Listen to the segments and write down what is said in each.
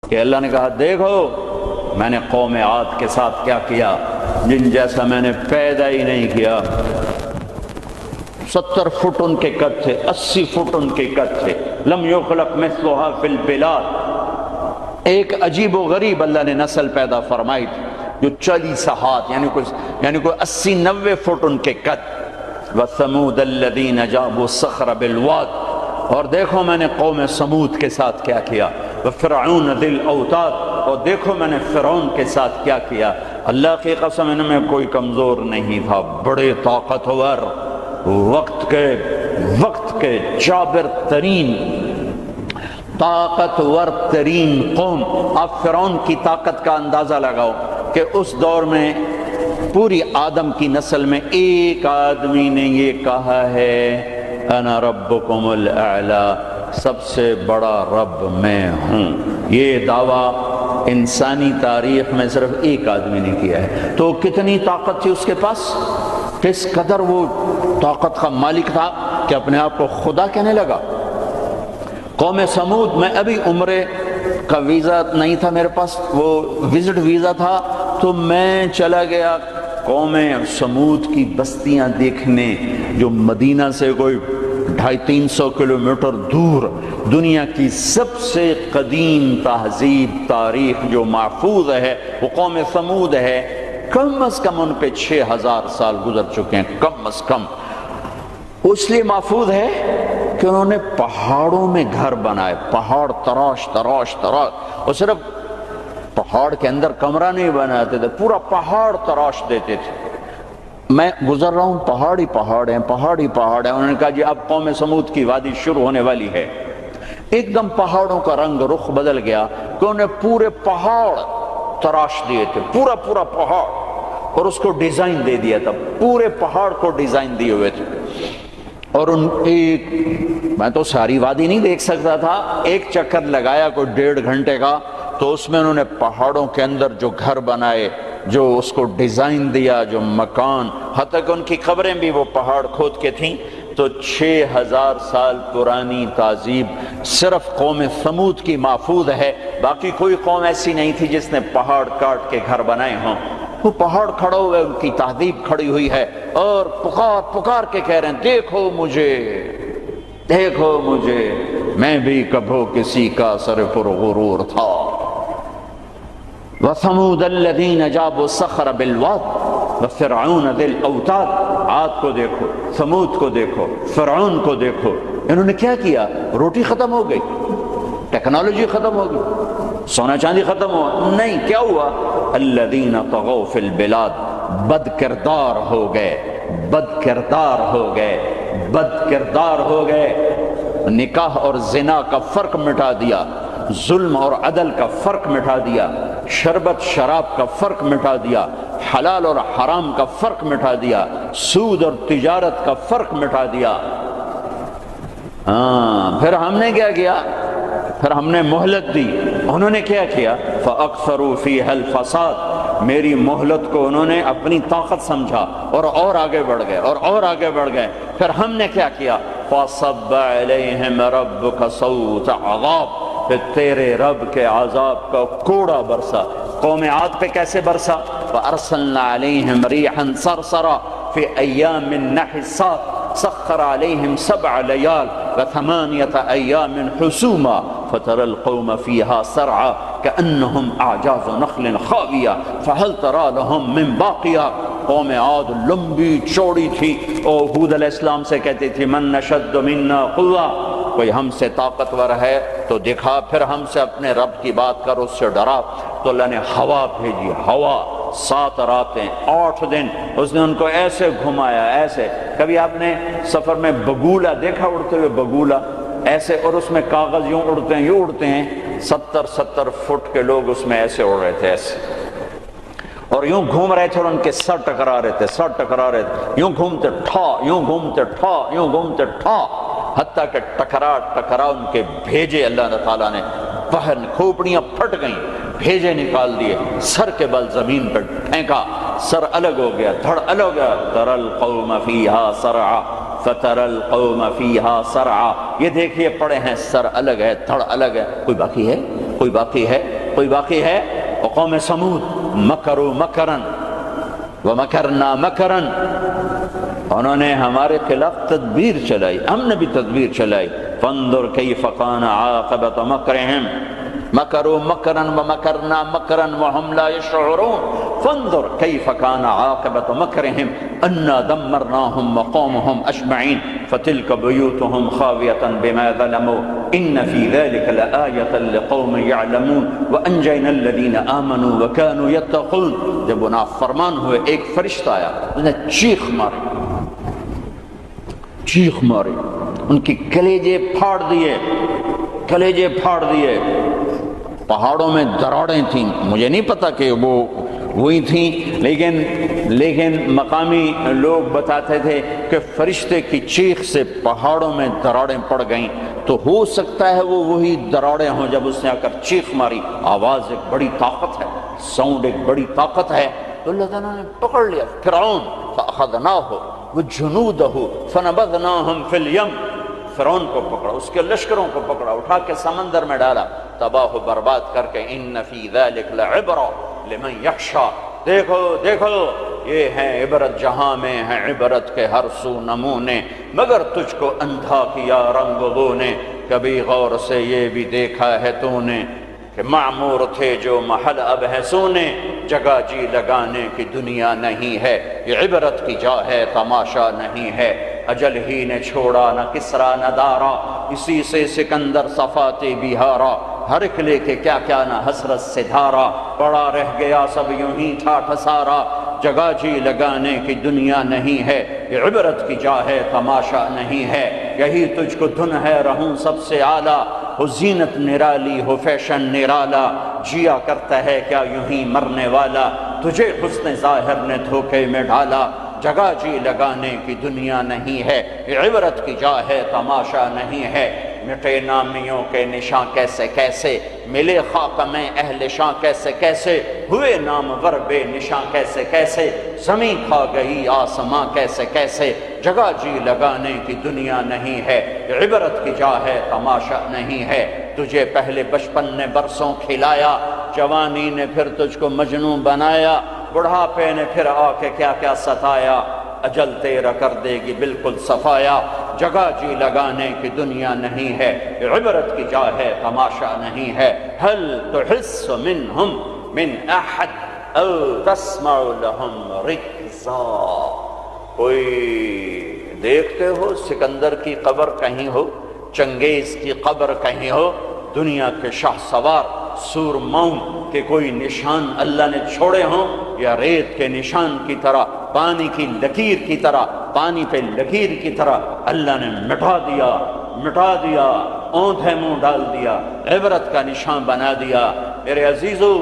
کہ اللہ نے کہا دیکھو میں نے قوم عاد کے ساتھ کیا کیا، جن جیسا میں نے پیدا ہی نہیں کیا۔ 70 فٹ ان کے قد تھے، 80 فٹ ان کے قد تھے، لم یخلق مثلها فی البلاد۔ ایک عجیب و غریب اللہ نے نسل پیدا فرمائی تھی جو 40 ہاتھ یعنی کوئی 80-90 فٹ ان کے قد۔ وَثَمُودَ الَّذِينَ جَابُوا الصَّخْرَ بِالْوَادِ، اور دیکھو میں نے قوم سمود کے ساتھ کیا کیا۔ وَفِرْعَوْنَ ذِي الْأَوْتَادِ، اور دیکھو میں نے فرعون کے ساتھ کیا کیا۔ اللہ کی قسم ان میں کوئی کمزور نہیں تھا، بڑے طاقتور، وقت کے جابر ترین، طاقتور ترین قوم۔ آپ فرعون کی طاقت کا اندازہ لگاؤ کہ اس دور میں پوری آدم کی نسل میں ایک آدمی نے یہ کہا ہے انا ربکم الاعلی، سب سے بڑا رب میں ہوں۔ یہ دعویٰ انسانی تاریخ میں صرف ایک آدمی نے کیا ہے۔ تو کتنی طاقت تھی اس کے پاس، کس قدر وہ طاقت کا مالک تھا کہ اپنے آپ کو خدا کہنے لگا۔ قوم سمود میں ابھی عمرے کا ویزا نہیں تھا میرے پاس، وہ وزٹ ویزا تھا، تو میں چلا گیا قوم سمود کی بستیاں دیکھنے، جو مدینہ سے کوئی 250-300 کلومیٹر دور دنیا کی سب سے قدیم تہذیب تاریخ جو محفوظ ہے وہ قوم سمود ہے۔ کم از کم ان پہ 6000 سال گزر چکے ہیں، کم از کم۔ اس لیے محفوظ ہے کہ انہوں نے پہاڑوں میں گھر بنائے، پہاڑ تراش تراش تراش، اور صرف پہاڑ کے اندر کمرہ نہیں بناتے تھے، پورا پہاڑ تراش دیتے تھے۔ میں گزر رہا ہوں، پہاڑ ہی پہاڑ ہیں، پہاڑ ہی پہاڑ ہیں۔ انہوں نے کہا جی اب قوم سمود کی وادی شروع ہونے والی ہے۔ ایک دم پہاڑوں کا رنگ رخ بدل گیا کہ انہوں نے پورے پہاڑ تراش دیے تھے، پورا پہاڑ، اور اس کو ڈیزائن دے دیا تھا، پورے پہاڑ کو ڈیزائن دیے ہوئے تھے۔ اور میں تو ساری وادی نہیں دیکھ سکتا تھا، ایک چکر لگایا کوئی 1.5 گھنٹے کا، تو اس میں انہوں نے پہاڑوں کے اندر جو گھر بنائے، جو اس کو ڈیزائن دیا، جو مکان، حتیٰ کہ ان کی قبریں بھی وہ پہاڑ کھود کے تھیں۔ تو 6000 سال پرانی تہذیب صرف قوم سمود کی محفوظ ہے، باقی کوئی قوم ایسی نہیں تھی جس نے پہاڑ کاٹ کے گھر بنائے ہوں۔ وہ پہاڑ کھڑا ہوئے، ان کی تہذیب کھڑی ہوئی ہے، اور پکار کے کہہ رہے ہیں دیکھو مجھے، دیکھو مجھے، میں بھی کبھو کسی کا سر پرغرور تھا۔ وَثَمُودَ الَّذِينَ جَابُوا الصَّخْرَ بِالْوَادِ وَفِرْعَوْنَ ذِي الْأَوْتَادِ۔ عاد کو دیکھو، ثمود کو دیکھو، فرعون کو دیکھو، انہوں نے کیا کیا؟ روٹی ختم ہو گئی، ٹیکنالوجی ختم ہو گئی، سونا چاندی ختم ہوا؟ نہیں، کیا ہوا؟ الذین طغوا فی البلاد، بد کردار ہو گئے، بد کردار ہو گئے، بد کردار ہو گئے۔ نکاح اور زنا کا فرق مٹا دیا، ظلم اور عدل کا فرق مٹا دیا، شربت شراب کا فرق مٹا دیا، حلال اور حرام کا فرق مٹا دیا، سود اور تجارت کا فرق مٹا دیا۔ پھر ہم نے کیا کیا؟ پھر ہم نے مہلت دی، انہوں نے کیا کیا؟ فَأَكْثَرُوا فِيهَا الْفَسَادَ، میری مہلت کو انہوں نے اپنی طاقت سمجھا اور آگے بڑھ گئے، اور آگے بڑھ گئے۔ پھر ہم نے کیا کیا؟ فَصَبَّ عَلَيْهِمْ رَبُّكَ صَوْتَ عَذَابٍ، پھر تیرے رب کے عذاب کا کوڑا برسا۔ قوم عاد پہ کیسے برسا؟ فَأَرْسَلْنَا عَلَيْهِمْ رِيحًا صَرْصَرًا فِي أَيَّامٍ نَحِسَاتٍ سخر عليهم 7 ليال و8 أيام حسوما فترى القوم فيها سرعا كأنهم أعجاز نخل خاوية فهل ترى لهم من باقية۔ قوم عاد لمبی چوڑی تھی، اور ہود علیہ السلام سے کہتی تھی من نشد منا قوة، کوئی ہم سے طاقتور ہے تو دکھا، پھر ہم سے اپنے رب کی بات کر، اس سے ڈرا۔ تو اللہ نے ہوا بھیجی، ہوا 7 راتیں 8 دن اس نے ان کو ایسے گھمایا، ایسے۔ کبھی آپ نے سفر میں بگولا دیکھا اڑتے ہوئے؟ بگولا ایسے، اور اس میں کاغذ یوں اڑتے ہیں، یوں اڑتے ہیں۔ 70 فٹ کے لوگ اس میں ایسے اڑ رہے تھے، ایسے، اور یوں گھوم رہے تھے، اور ان کے سر ٹکرا رہے تھے، سر ٹکرا رہے تھے، یوں گھومتے ٹھا، یوں گھومتے ٹھا، یوں گھومتے ٹھا، حتیٰ کہ ٹکرا ان کے بھیجے اللہ تعالیٰ نے، پہن کھوپڑیاں پھٹ گئیں، بھیجے نکال دیے، سر کے بل زمین پر پھینکا، سر الگ ہو گیا، دھڑ الگ ہو گیا۔ تَرَى الْقَوْمَ فِيهَا سَرْعًا فَتَرَى الْقَوْمَ فِيهَا سَرْعًا، یہ دیکھیے پڑے ہیں، سر الگ ہے، دھڑ الگ ہے، کوئی باقی ہے؟ کوئی باقی ہے؟ کوئی باقی ہے؟ قوم سمود مکروا مکرن ومکرنا مکرن، انہوں نے ہمارے خلاف تدبیر چلائی، ہم نے بھی تدبیر چلائی. فانظر کیف کان عاقبۃ مکرہم مکروا مکرا ومکرنا مکرا وهم لا يشعرون. فانظر کیف کان عاقبۃ مکرہم انا دمرناهم وقومهم اجمعین فتلک بیوتهم خاویۃ بما ظلموا ان فی ذلک لآیۃ لقوم یعلمون وانجینا الذین آمنوا وکانوا یتقون. جب وہ نافرمان ہوئے ایک فرشتہ آیا، اس نے چیخ ماری، ان کی کلیجے پھاڑ دیے. پہاڑوں میں دراڑیں تھیں، مجھے نہیں پتا کہ وہ وہی تھیں، لیکن مقامی لوگ بتاتے تھے کہ فرشتے کی چیخ سے پہاڑوں میں دراڑیں پڑ گئیں. تو ہو سکتا ہے وہ وہی دراڑیں ہوں جب اس نے آ کر چیخ ماری. آواز ایک بڑی طاقت ہے، ساؤنڈ ایک بڑی طاقت ہے. تو اللہ تعالیٰ نے پکڑ لیا فرعون، فأخذناہ وجنودہ فنبذناہم فی الیم. فرعون کو پکڑا، اس کے لشکروں کو پکڑا، اٹھا کے سمندر میں ڈالا، تباہ و برباد کر کے. ان فی ذلک لعبرہ لمن یخشی، دیکھو یہ ہے عبرت، جہاں میں ہے عبرت کے ہر سو نمونے، مگر تجھ کو اندھا کیا رنگ بو نے، کبھی غور سے یہ بھی دیکھا ہے تو نے کہ معمور تھے جو محل اب ہے سونے، جگہ جی لگانے کی دنیا نہیں ہے، یہ عبرت کی جا ہے تماشا نہیں ہے. اجل ہی نے چھوڑا نہ کسرا نہ دارا، اسی سے سکندر صفاتے بہارا، ہر ایک لے کے کیا کیا نہ حسرت سے دھارا، پڑا رہ گیا سب یوں ہی تھا ٹھسارا، جگہ جی لگانے کی دنیا نہیں ہے، یہ عبرت کی جا ہے تماشا نہیں ہے. یہی تجھ کو دھن ہے رہوں سب سے اعلیٰ، ہو زینت نرالی ہو فیشن نرالا، جیا کرتا ہے کیا یوں ہی مرنے والا، تجھے حسن ظاہر نے دھوکے میں ڈالا، جگہ جی لگانے کی دنیا نہیں ہے، یہ عبرت کی جا ہے تماشا نہیں ہے. مٹے نامیوں کے نشاں کیسے کیسے، ملے خاک میں اہل شاں کیسے کیسے، ہوئے نامور بے نشاں کیسے کیسے، زمین کھا گئی آسماں کیسے کیسے، جگہ جی لگانے کی دنیا نہیں ہے، یہ عبرت کی جا ہے تماشا نہیں ہے. تجھے پہلے بچپن نے برسوں کھلایا، جوانی نے پھر تجھ کو مجنون بنایا، بڑھاپے نے پھر آ کے کیا کیا ستایا، اجل تیرا کر دے گی بالکل صفایا، جگہ جی لگانے کی دنیا نہیں ہے، یہ عبرت کی جا ہے تماشا نہیں ہے. هل تحس منہم من احد او تسمع لهم رکزا، کوئی دیکھتے ہو سکندر کی قبر کہیں ہو، چنگیز کی قبر کہیں ہو، دنیا کے شاہ سوار سور مون کے کوئی نشان اللہ نے چھوڑے ہوں، یا ریت کے نشان کی طرح، پانی کی لکیر کی طرح، پانی پہ لکیر کی طرح اللہ نے مٹا دیا، اوندھے منہ ڈال دیا، عبرت کا نشان بنا دیا. میرے عزیزو،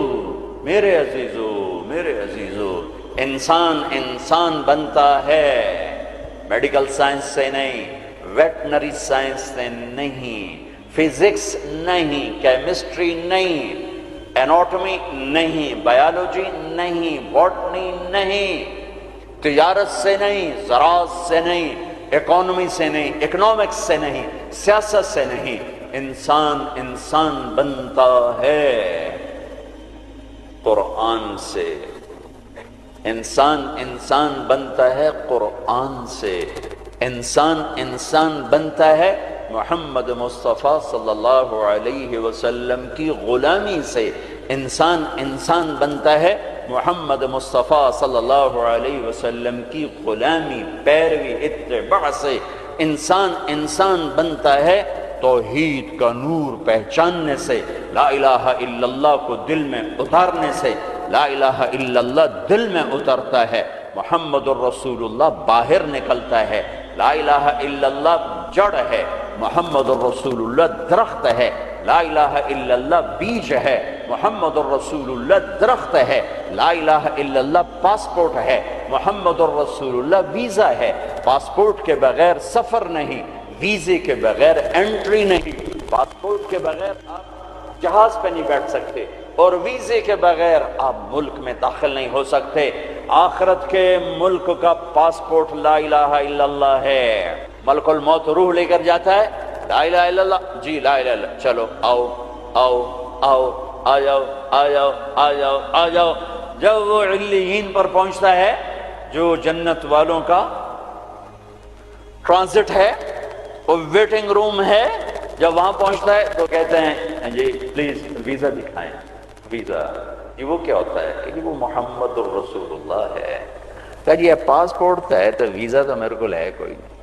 انسان بنتا ہے میڈیکل سائنس سے نہیں، ویٹنری سائنس سے نہیں، فزکس نہیں، کیمسٹری نہیں، اناٹومی نہیں، بایولوجی نہیں، باٹنی نہیں، تجارت سے نہیں، زراعت سے نہیں، اکانومی سے نہیں، اکنامکس سے نہیں، سیاست سے نہیں. انسان بنتا ہے قرآن سے. انسان بنتا ہے قرآن سے. انسان بنتا ہے محمد مصطفیٰ صلی اللہ علیہ وسلم کی غلامی سے. انسان بنتا ہے محمد مصطفیٰ صلی اللہ علیہ وسلم کی غلامی، پیروی، اتباع سے. انسان بنتا ہے توحید کا نور پہچاننے سے، لا الہ الا اللہ کو دل میں اتارنے سے. لا الہ الا اللہ دل میں اترتا ہے، محمد الرسول اللہ باہر نکلتا ہے. لا الہ الا اللہ جڑ ہے، محمد الرسول اللہ درخت ہے. لا الہ الا اللہ بیج ہے، محمد الرسول اللہ درخت ہے. لا الہ الا اللہ پاسپورٹ ہے، محمد الرسول اللہ ویزا ہے. پاسپورٹ کے بغیر سفر نہیں، ویزے کے بغیر انٹری نہیں. پاسپورٹ کے بغیر آپ جہاز پہ نہیں بیٹھ سکتے، اور ویزے کے بغیر آپ ملک میں داخل نہیں ہو سکتے. آخرت کے ملک کا پاسپورٹ لا الہ الا اللہ ہے. ملک الموت روح لے کر جاتا ہے، لا الہ الا اللہ، جی لا الہ الا اللہ، چلو آؤ آؤ آؤ آ جاؤ آ جاؤ آ جاؤ آ جاؤ. جب وہ علیین پر پہنچتا ہے جو جنت والوں کا ٹرانزٹ ہے، وہ ویٹنگ روم ہے، جب وہاں پہنچتا ہے تو کہتے ہیں جی پلیز ویزا دکھائیں. ویزا یہ وہ کیا ہوتا ہے کہ وہ محمد الرسول اللہ ہے. کہا جی پاسپورٹ ہے تو ویزا تو میرے کو ہے کوئی نہیں.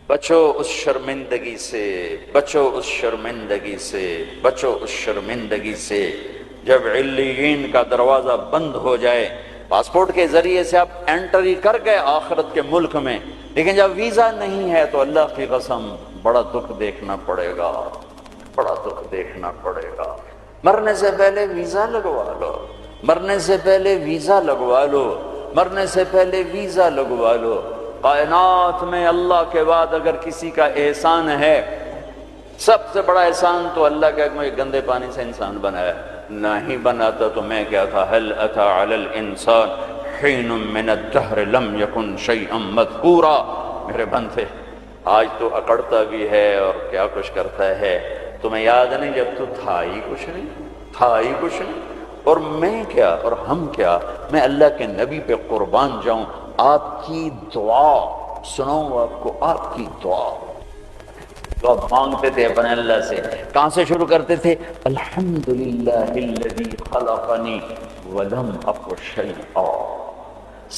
بچو اس شرمندگی سے، بچو اس شرمندگی سے، بچو اس شرمندگی سے. جب علیین کا دروازہ بند ہو جائے، پاسپورٹ کے ذریعے سے آپ انٹری کر گئے آخرت کے ملک میں، لیکن جب ویزا نہیں ہے تو اللہ کی قسم بڑا دکھ دیکھنا پڑے گا، بڑا دکھ دیکھنا پڑے گا. مرنے سے پہلے ویزا لگوا لو، مرنے سے پہلے ویزا لگوا لو، مرنے سے پہلے ویزا لگوا لو. کائنات میں اللہ کے بعد اگر کسی کا احسان ہے، سب سے بڑا احسان تو اللہ کا مجھے گندے پانی سے انسان بنایا. نہیں بناتا تو میں کیا تھا. هل اتى على الانسان حين من الدهر لم يكن شيئا مذكورا. میرے بندے آج تو اکڑتا بھی ہے اور کیا کچھ کرتا ہے، تمہیں یاد نہیں جب تو تھا ہی کچھ نہیں، تھا ہی کچھ نہیں. اور میں کیا اور ہم کیا، میں اللہ کے نبی پہ قربان جاؤں. آپ کی دعا سناؤں آپ کو، آپ کی دعا تو آپ مانگتے تھے اپنے اللہ سے. کہاں سے شروع کرتے تھے؟ الحمدللہ الذی خلقنی ولم اک شیئا.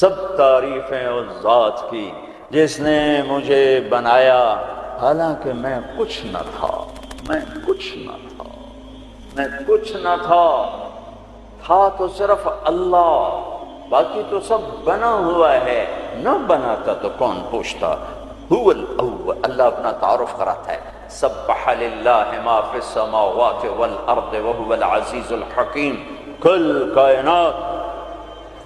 سب تعریفیں اس ذات کی جس نے مجھے بنایا حالانکہ میں کچھ نہ تھا، میں کچھ نہ تھا، میں کچھ نہ تھا. تھا تو صرف اللہ، باقی تو سب بنا ہوا ہے. نہ بناتا تو کون پوچھتا. هو الاول، اللہ اپنا تعارف کراتا ہے. سبح للہ ما فی السماوات والارض وهو العزیز الحکیم. کل کائنات،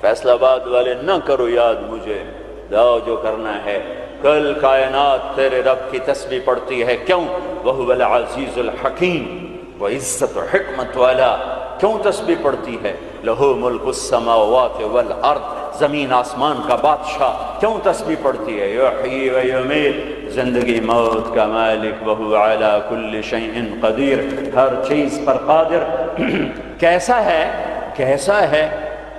فیصلہ آباد والے نہ کرو یاد مجھے، جاؤ جو کرنا ہے. کل کائنات تیرے رب کی تسبیح پڑھتی ہے. کیوں؟ وهو العزیز الحکیم، وہ عزت و حکمت والا. کیوں تسبیح پڑھتی ہے؟ لہو ملک السماوات والارض، زمین آسمان کا بادشاہ. کیوں تسبیح پڑھتی ہے؟ یحیی و یمیت، زندگی موت کا مالک. وہو علی کل شیء قدیر، ہر چیز پر قادر. کیسا ہے؟ کیسا ہے؟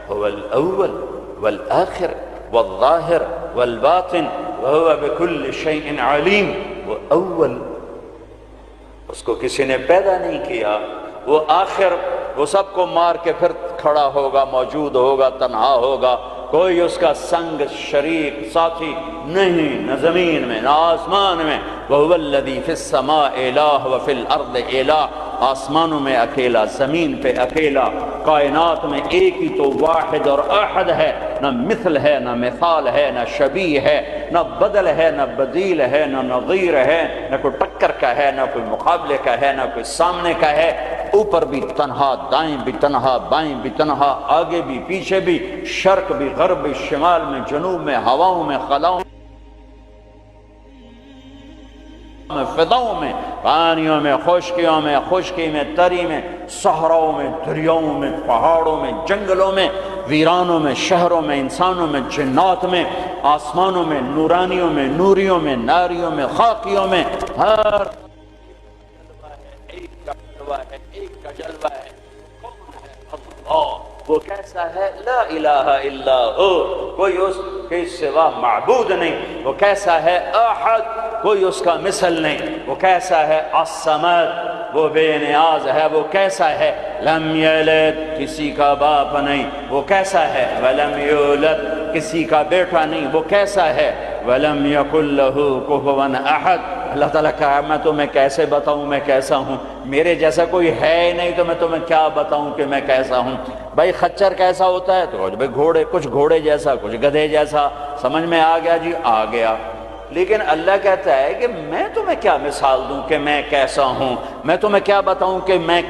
هو الاول والآخر والظاہر والباطن وهو بكل شیء علیم. وہ اول، اس کو کسی نے پیدا نہیں کیا. وہ آخر، وہ سب کو مار کے پھر کھڑا ہوگا، موجود ہوگا، تنہا ہوگا، کوئی اس کا سنگ شریک ساتھی نہیں، نہ زمین میں نہ آسمان میں. وَهُوَ الَّذِي فِي السَّمَاءِ إِلَٰهٌ وَفِي الْأَرْضِ إِلَٰهٌ. آسمانوں میں اکیلا، زمین پہ اکیلا، کائنات میں ایک ہی تو واحد اور احد ہے. نہ مثل ہے، نہ مثال ہے، نہ شبیہ ہے، نہ بدل ہے، نہ بدیل ہے، نہ نظیر ہے، نہ کوئی ٹکر کا ہے، نہ کوئی مقابلے کا ہے، نہ کوئی سامنے کا ہے. اوپر بھی تنہا، دائیں بھی تنہا، بائیں بھی تنہا، آگے بھی پیچھے بھی، شرق بھی غرب بھی، شمال میں جنوب میں، ہواؤں میں خلاؤں میں، فضاؤں میں، پانیوں میں، خشکیوں میں، خشکی میں، تری میں، صحراؤں میں، دریاؤں میں، پہاڑوں میں، جنگلوں میں، ویرانوں میں، شہروں میں، انسانوں میں، جنات میں، آسمانوں میں، نورانیوں میں، نوریوں میں، ناریوں میں، خاکیوں میں. ہر ایک کا جلوہ ہے، ایک کا جلوہ ہے. کون ہے؟ اللہ. وہ کیسا ہے؟ لا الہ الا ہو، کوئی اس کے سوا معبود نہیں. وہ کیسا ہے؟ احد، کوئی اس کا مثل نہیں. وہ کیسا ہے؟ الصمد، وہ بے نیاز ہے. وہ کیسا ہے؟ لم یلد، کسی کا باپ نہیں. وہ کیسا ہے؟ ولم یولد، کسی کا بیٹا نہیں. وہ کیسا ہے؟ ولم یکن لہ کفوا احد. اللہ تعالیٰ کہا میں تمہیں کیسے بتاؤں میں کیسا ہوں؟ میرے جیسا کوئی ہے ہی نہیں تو میں تمہیں کیا بتاؤں کہ میں کیسا ہوں؟ بھائی خچر کیسا ہوتا ہے؟ تو بھائی گھوڑے، کچھ گھوڑے جیسا، کچھ گدھے جیسا. سمجھ میں آ گیا جی؟ آ گیا. لیکن اللہ کہتا ہے کہ میں تمہیں کیا مثال دوں کہ میں کیسا ہوں؟ میں تمہیں کیا بتاؤں کہ میں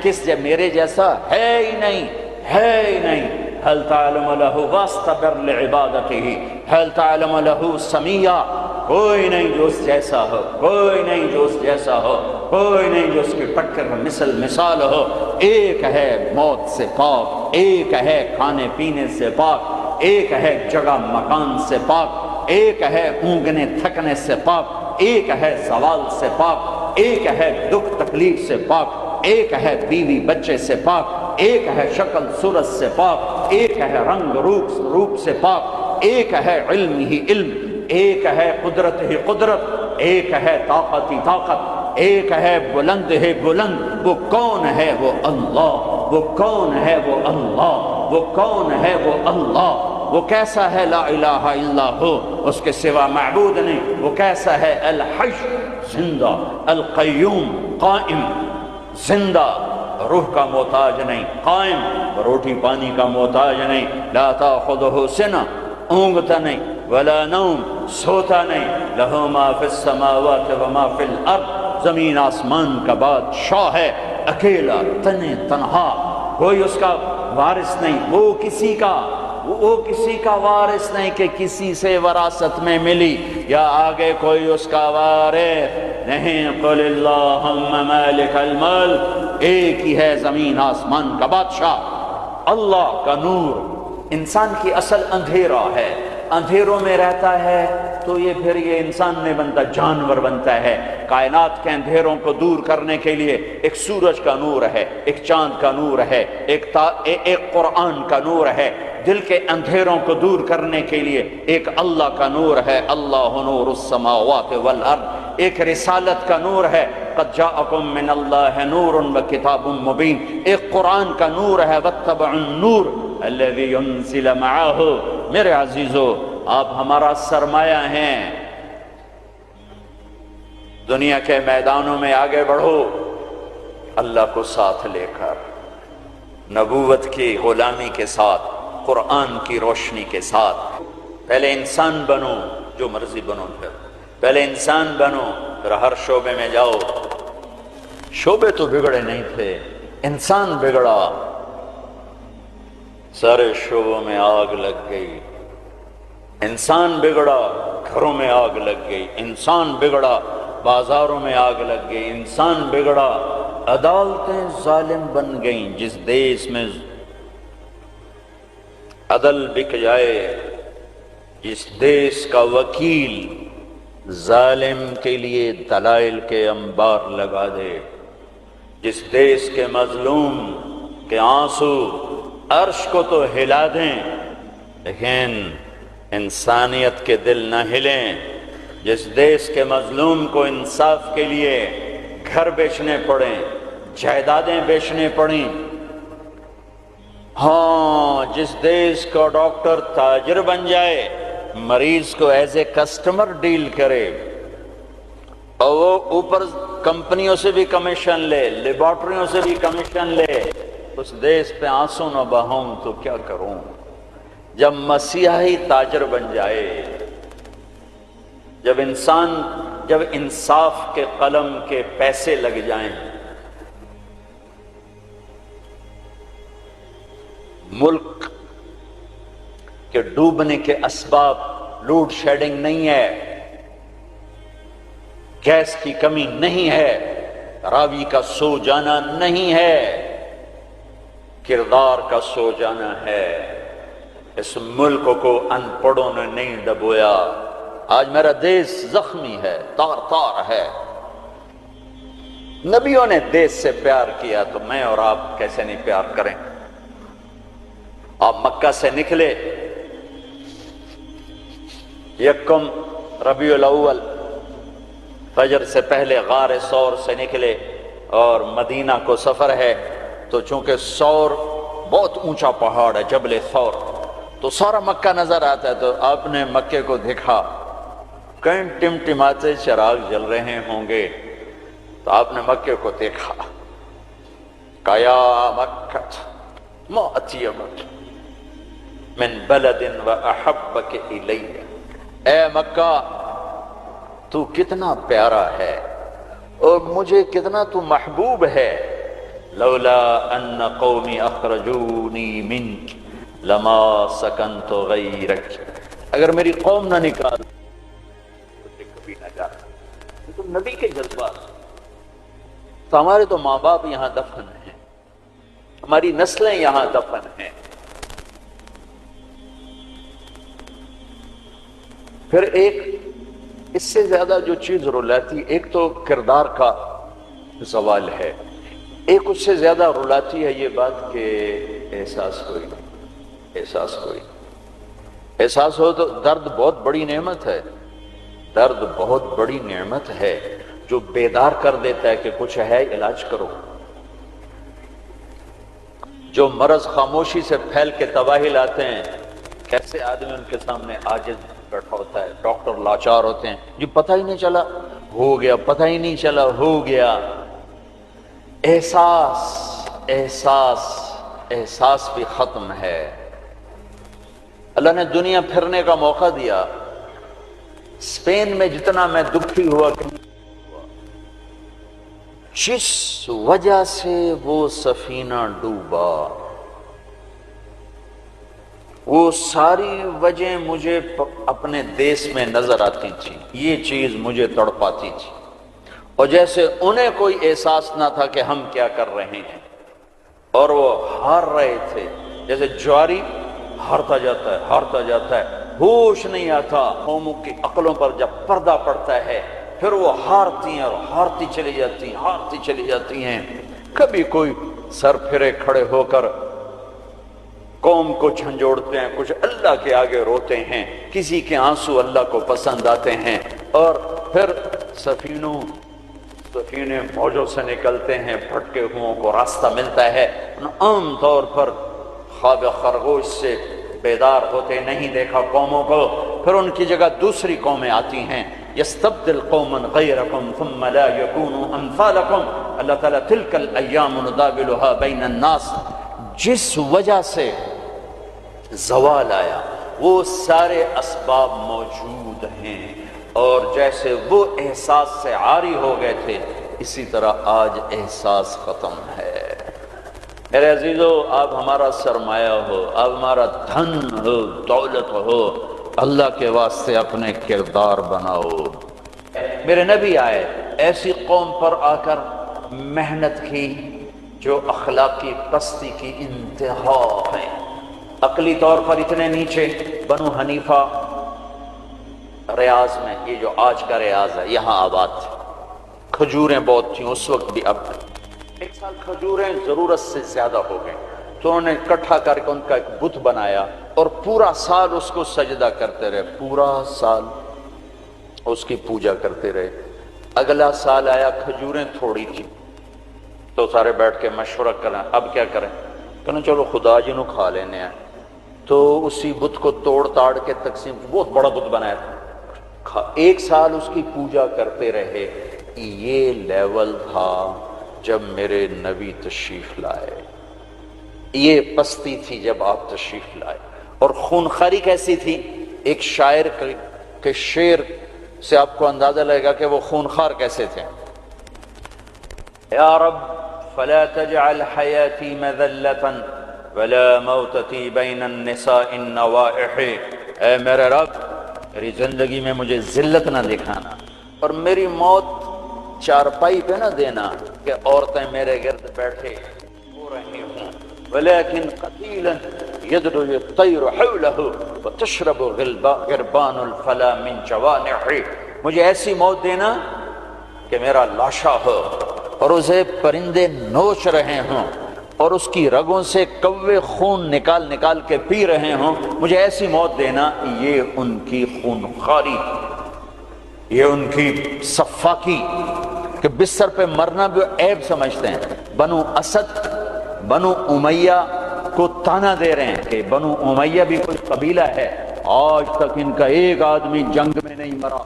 میرے جیسا ہے ہی نہیں، ہے ہی نہیں. هل تعلم له واصطبر لعبادته هل تعلم له سميا. کوئی نہیں جو اس جیسا ہو، کوئی نہیں جو اس جیسا ہو، کوئی نہیں جو اس کی ٹکر مثال ہو. ایک ہے موت سے پاک، ایک ہے کھانے پینے سے پاک، ایک ہے جگہ مکان سے پاک، ایک ہے اونگنے تھکنے سے پاک، ایک ہے زوال سے پاک، ایک ہے دکھ تکلیف سے پاک، ایک ہے بیوی بچے سے پاک، ایک ہے شکل صورت سے پاک، ایک ہے رنگ روپ سے پاک، ایک ہے علم ہی علم، ایک ہے قدرت ہی قدرت، ایک ہے طاقت ہی طاقت، ایک ہے بلند ہے بلند۔ وہ کون ہے؟ وہ اللہ۔ وہ کون ہے؟ وہ اللہ۔ وہ کون ہے؟ وہ اللہ۔ وہ کیسا ہے؟ لا الہ الا ہو، اس کے سوا معبود نہیں۔ وہ کیسا ہے؟ الحی، زندہ، القیوم، قائم، زندہ، روح کا محتاج نہیں، قائم، روٹی پانی کا محتاج نہیں، لا تاخذہ سنہ، اونگتا نہیں، ولا نوم، سوتا نہیں، لہ ما فی السماوات و ما فی الارض، زمین آسمان کا بادشاہ ہے، اکیلا، تنہا، کوئی اس کا وارث نہیں، وہ کسی کا وارث نہیں کہ کسی سے وراثت میں ملی، یا آگے کوئی اس کا وارث نہیں۔ قل اللہم مالک الملک، ایک ہی ہے زمین آسمان کا بادشاہ، اللہ کا نور۔ انسان کی اصل اندھیرا ہے، اندھیروں میں رہتا ہے تو یہ انسان نہیں بنتا، جانور بنتا ہے۔ کائنات کے اندھیروں کو دور کرنے کے لیے ایک سورج کا نور ہے، ایک چاند کا نور ہے، ایک قرآن کا نور ہے۔ دل کے اندھیروں کو دور کرنے کے لیے ایک اللہ کا نور ہے، اللہ نور السماوات والارض۔ ایک رسالت کا نور ہے، قد جاءکم من اللہ نور وکتاب مبین۔ ایک قرآن کا نور ہے، واتبعوا النور الذی انزل معہ۔ میرے عزیزو، آپ ہمارا سرمایہ ہیں، دنیا کے میدانوں میں آگے بڑھو اللہ کو ساتھ لے کر، نبوت کی غلامی کے ساتھ، قرآن کی روشنی کے ساتھ۔ پہلے انسان بنو، جو مرضی بنو، پہلے انسان بنو، پھر ہر شعبے میں جاؤ۔ شعبے تو بگڑے نہیں تھے، انسان بگڑا، سارے شعبوں میں آگ لگ گئی۔ انسان بگڑا، گھروں میں آگ لگ گئی۔ انسان بگڑا، بازاروں میں آگ لگ گئی۔ انسان بگڑا، عدالتیں ظالم بن گئیں۔ جس دیش میں عدل بک جائے، جس دیش کا وکیل ظالم کے لیے دلائل کے انبار لگا دے، جس دیش کے مظلوم کے آنسو عرش کو تو ہلا دیں لیکن انسانیت کے دل نہ ہلیں، جس دیش کے مظلوم کو انصاف کے لیے گھر بیچنے پڑیں، جائیدادیں بیچنے پڑیں، ہاں جس دیش کا ڈاکٹر تاجر بن جائے، مریض کو ایز اے کسٹمر ڈیل کرے، اور وہ اوپر کمپنیوں سے بھی کمیشن لے، لیبارٹریوں سے بھی کمیشن لے، اس دیش پہ آنسو نہ بہاؤں تو کیا کروں؟ جب مسیحی تاجر بن جائے، جب انصاف کے قلم کے پیسے لگ جائیں، ملک کے ڈوبنے کے اسباب لوڈ شیڈنگ نہیں ہے، گیس کی کمی نہیں ہے، راوی کا سو جانا نہیں ہے، کردار کا سو جانا ہے۔ اس ملک کو ان پڑھوں نے نہیں ڈبویا۔ آج میرا دیش زخمی ہے، تار تار ہے۔ نبیوں نے دیش سے پیار کیا تو میں اور آپ کیسے نہیں پیار کریں؟ آپ مکہ سے نکلے، یکم ربیع الاول فجر سے پہلے غار ثور سے نکلے اور مدینہ کو سفر ہے، تو چونکہ ثور بہت اونچا پہاڑ ہے، جبل ثور، تو سارا مکہ نظر آتا ہے۔ تو آپ نے مکے کو دیکھا، کہیں ٹمٹماتے چراغ جل رہے ہوں گے، تو آپ نے مکے کو دیکھا، کہا یا مکہ ما اطیبک من بلد و احبک الی، اے مکہ تو کتنا پیارا ہے اور مجھے کتنا تو محبوب ہے، لولا ان قومی اخرجونی منک لما سکنت غیرک، اگر میری قوم نہ نکال تو کبھی نہ جاتا۔ تو نبی کے جذبات، تو ہمارے تو ماں باپ یہاں دفن ہیں، ہماری نسلیں یہاں دفن ہیں۔ پھر ایک اس سے زیادہ جو چیز رلاتی، ایک تو کردار کا زوال ہے، ایک اس سے زیادہ رلاتی ہے یہ بات کہ احساس کوئی نہیں، احساس کوئی نہیں۔ احساس ہو تو درد بہت بڑی نعمت ہے، درد بہت بڑی نعمت ہے جو بیدار کر دیتا ہے کہ کچھ ہے، علاج کرو۔ جو مرض خاموشی سے پھیل کے تباہی لاتے ہیں، کیسے آدمی ان کے سامنے عاجز بیٹھا ہوتا ہے، ڈاکٹر لاچار ہوتے ہیں، جی پتہ ہی نہیں چلا ہو گیا، پتہ ہی نہیں چلا ہو گیا۔ احساس احساس احساس بھی ختم ہے۔ اللہ نے دنیا پھرنے کا موقع دیا، اسپین میں جتنا میں دکھی ہوا کہ جس وجہ سے وہ سفینہ ڈوبا، وہ ساری وجہ مجھے اپنے دیس میں نظر آتی تھی، یہ چیز مجھے تڑپاتی تھی، اور جیسے انہیں کوئی احساس نہ تھا کہ ہم کیا کر رہے ہیں، اور وہ ہار رہے تھے، جیسے جواری ہارتا جاتا ہے ہارتا جاتا ہے، ہوش نہیں آتا۔ قوموں کی عقلوں پر جب پردہ پڑتا ہے پھر وہ ہارتی ہیں اور ہارتی چلی جاتی ہیں، ہارتی چلی جاتی ہیں۔ کبھی کوئی سر پھرے کھڑے ہو کر قوم کو جھنجھوڑتے ہیں، کچھ اللہ کے آگے روتے ہیں، کسی کے آنسو اللہ کو پسند آتے ہیں، اور پھر سفینے موجوں سے نکلتے ہیں، بھٹکے ہوں کو راستہ ملتا ہے۔ عام طور پر خواب خرگوش سے بیدار ہوتے نہیں دیکھا قوموں کو، پھر ان کی جگہ دوسری قومیں آتی ہیں۔ یستبدل قوما غیرکم ثم لا یکونوا امثالکم، اللہ تعالیٰ تلک الایام نداولها بین الناس، جس وجہ سے زوال آیا وہ سارے اسباب موجود ہیں، اور جیسے وہ احساس سے عاری ہو گئے تھے اسی طرح آج احساس ختم ہے۔ میرے عزیزو، آپ ہمارا سرمایہ ہو، آپ ہمارا دھن ہو، دولت ہو، اللہ کے واسطے اپنے کردار بناؤ۔ میرے نبی آئے، ایسی قوم پر آ کر محنت کی جو اخلاقی پستی کی انتہا ہے، عقلی طور پر اتنے نیچے۔ بنو حنیفہ ریاض میں، یہ جو آج کا ریاض ہے، یہاں آباد تھے، کھجوریں بہت تھیں اس وقت بھی، اب ایک سال کھجوریں ضرورت سے زیادہ ہو گئیں تو انہوں نے اکٹھا کر کے ان کا ایک بت بنایا، اور پورا سال اس کو سجدہ کرتے رہے، پورا سال اس کی پوجا کرتے رہے۔ اگلا سال آیا، کھجوریں تھوڑی تھی تو سارے بیٹھ کے مشورہ کریں اب کیا کریں، کہنا چلو خدا جی نو کھا لینے ہیں، تو اسی بت کو توڑ تاڑ کے تقسیم، بہت بڑا بت بنایا تھا، ایک سال اس کی پوجا کرتے رہے۔ یہ لیول تھا جب میرے نبی تشریف لائے، یہ پستی تھی جب آپ تشریف لائے، اور خونخواری کیسی تھی؟ ایک شاعر کے شعر سے آپ کو اندازہ لگے گا کہ وہ خونخوار کیسے تھے۔ یا رب فلا تجعل حیاتی مذلتا ولا موتتی بین النساء النوائح، اے میرے رب میری زندگی میں مجھے ذلت نہ دکھانا، اور میری موت چارپائی پہ نہ دینا کہ عورتیں میرے گرد بیٹھے ہو رہی ہوں، ولیکن قتیلا یدعو الطیر حولہ وتشرب غربان الفلا من جوانح، مجھے ایسی موت دینا کہ میرا لاشا ہو اور اسے پرندے نوچ رہے ہوں، اور اس کی رگوں سے کوے خون نکال نکال کے پی رہے ہوں، مجھے ایسی موت دینا۔ یہ ان کی خونخواری، یہ ان کی صفاقی کہ بستر پہ مرنا بھی عیب سمجھتے ہیں۔ بنو اسد، بنو امیہ کو تانا دے رہے ہیں کہ بنو امیہ بھی کوئی قبیلہ ہے، آج تک ان کا ایک آدمی جنگ میں نہیں مرا،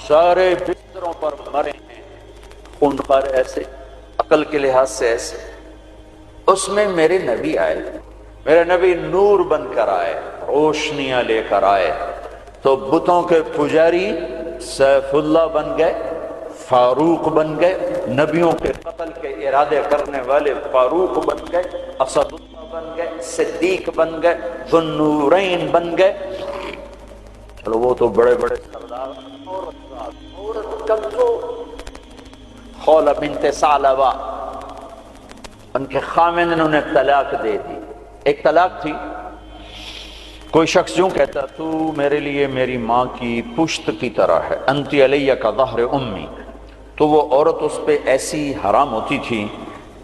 سارے بستروں پر مرے ہیں۔ خونخوار ایسے، عقل کے لحاظ سے ایسے۔ اس میں میرے نبی آئے، میرے نبی نور بن کر آئے، روشنیاں لے کر آئے، تو بتوں کے پجاری سیف اللہ بن گئے، فاروق بن گئے، نبیوں کے قتل کے ارادے کرنے والے فاروق بن گئے، اسد اللہ بن گئے، صدیق بن گئے، ذو النورین بن گئے۔ چلو وہ تو بڑے بڑے سردار، عورت کمزور، خولہ بنت ثعلبہ، ان کے خامن نے انہیں طلاق دے دی۔ ایک طلاق تھی، کوئی شخص یوں کہتا تو میرے لیے میری ماں کی پشت کی طرح ہے، انتی علیہ کا ظہر امی، تو وہ عورت اس پہ ایسی حرام ہوتی تھی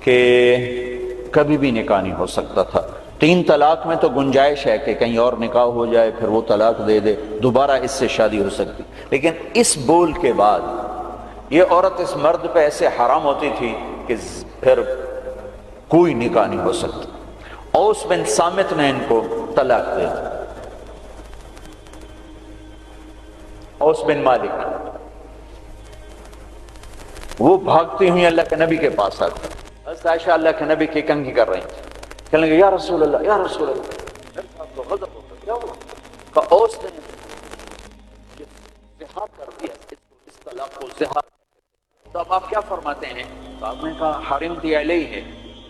کہ کبھی بھی نکاح نہیں ہو سکتا تھا. 3 طلاق میں تو گنجائش ہے کہ کہیں اور نکاح ہو جائے پھر وہ طلاق دے دے، دوبارہ اس سے شادی ہو سکتی، لیکن اس بول کے بعد یہ عورت اس مرد پہ ایسے حرام ہوتی تھی کہ پھر کوئی نکاح نہیں ہو سکتا. اوس بن صامت نے ان کو طلاق دے دی. اوس بن مالک وہ بھاگتی ہوئی اللہ کے نبی کے پاس آتی. حضرت عائشہ اللہ کے نبی کی کنگھی کر رہی تھی، کہنے لگے یا رسول اللہ یا رسول اللہ. تو غضب ہوتا کیا ہوا؟ کہ اوس نے زہار کر دیا، اس طلاق کو زہار. تو اب آپ کیا فرماتے ہیں؟ تو آپ نے کہا حرمت علیہ ہے،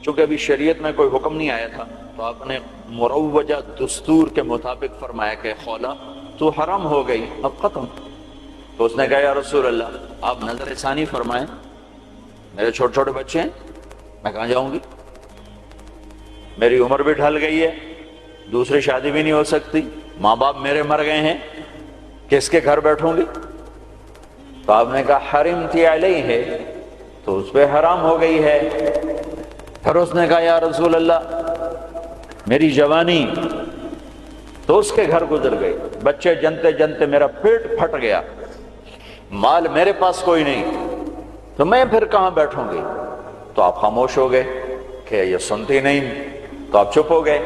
چونکہ ابھی شریعت میں کوئی حکم نہیں آیا تھا تو آپ نے مروجہ دستور کے مطابق فرمایا کہ خولا تو حرام ہو گئی، اب ختم. تو اس نے کہا یا رسول اللہ آپ نظر ثانی فرمائیں، میرے چھوٹے چھوٹے بچے ہیں، میں کہاں جاؤں گی، میری عمر بھی ڈھل گئی ہے، دوسری شادی بھی نہیں ہو سکتی، ماں باپ میرے مر گئے ہیں، کس کے گھر بیٹھوں گی؟ تو آپ نے کہا حرمت علیہ ہے، تو اس پہ حرام ہو گئی ہے. پھر اس نے کہا یا رسول اللہ میری جوانی، تو اس کے گھر گزر گئی، بچے جنتے جنتے میرا پیٹ پھٹ گیا، مال میرے پاس کوئی نہیں، تو میں پھر کہاں بیٹھوں گی؟ تو آپ خاموش ہو گئے کہ یہ سنتی نہیں، تو آپ چپ ہو گئے.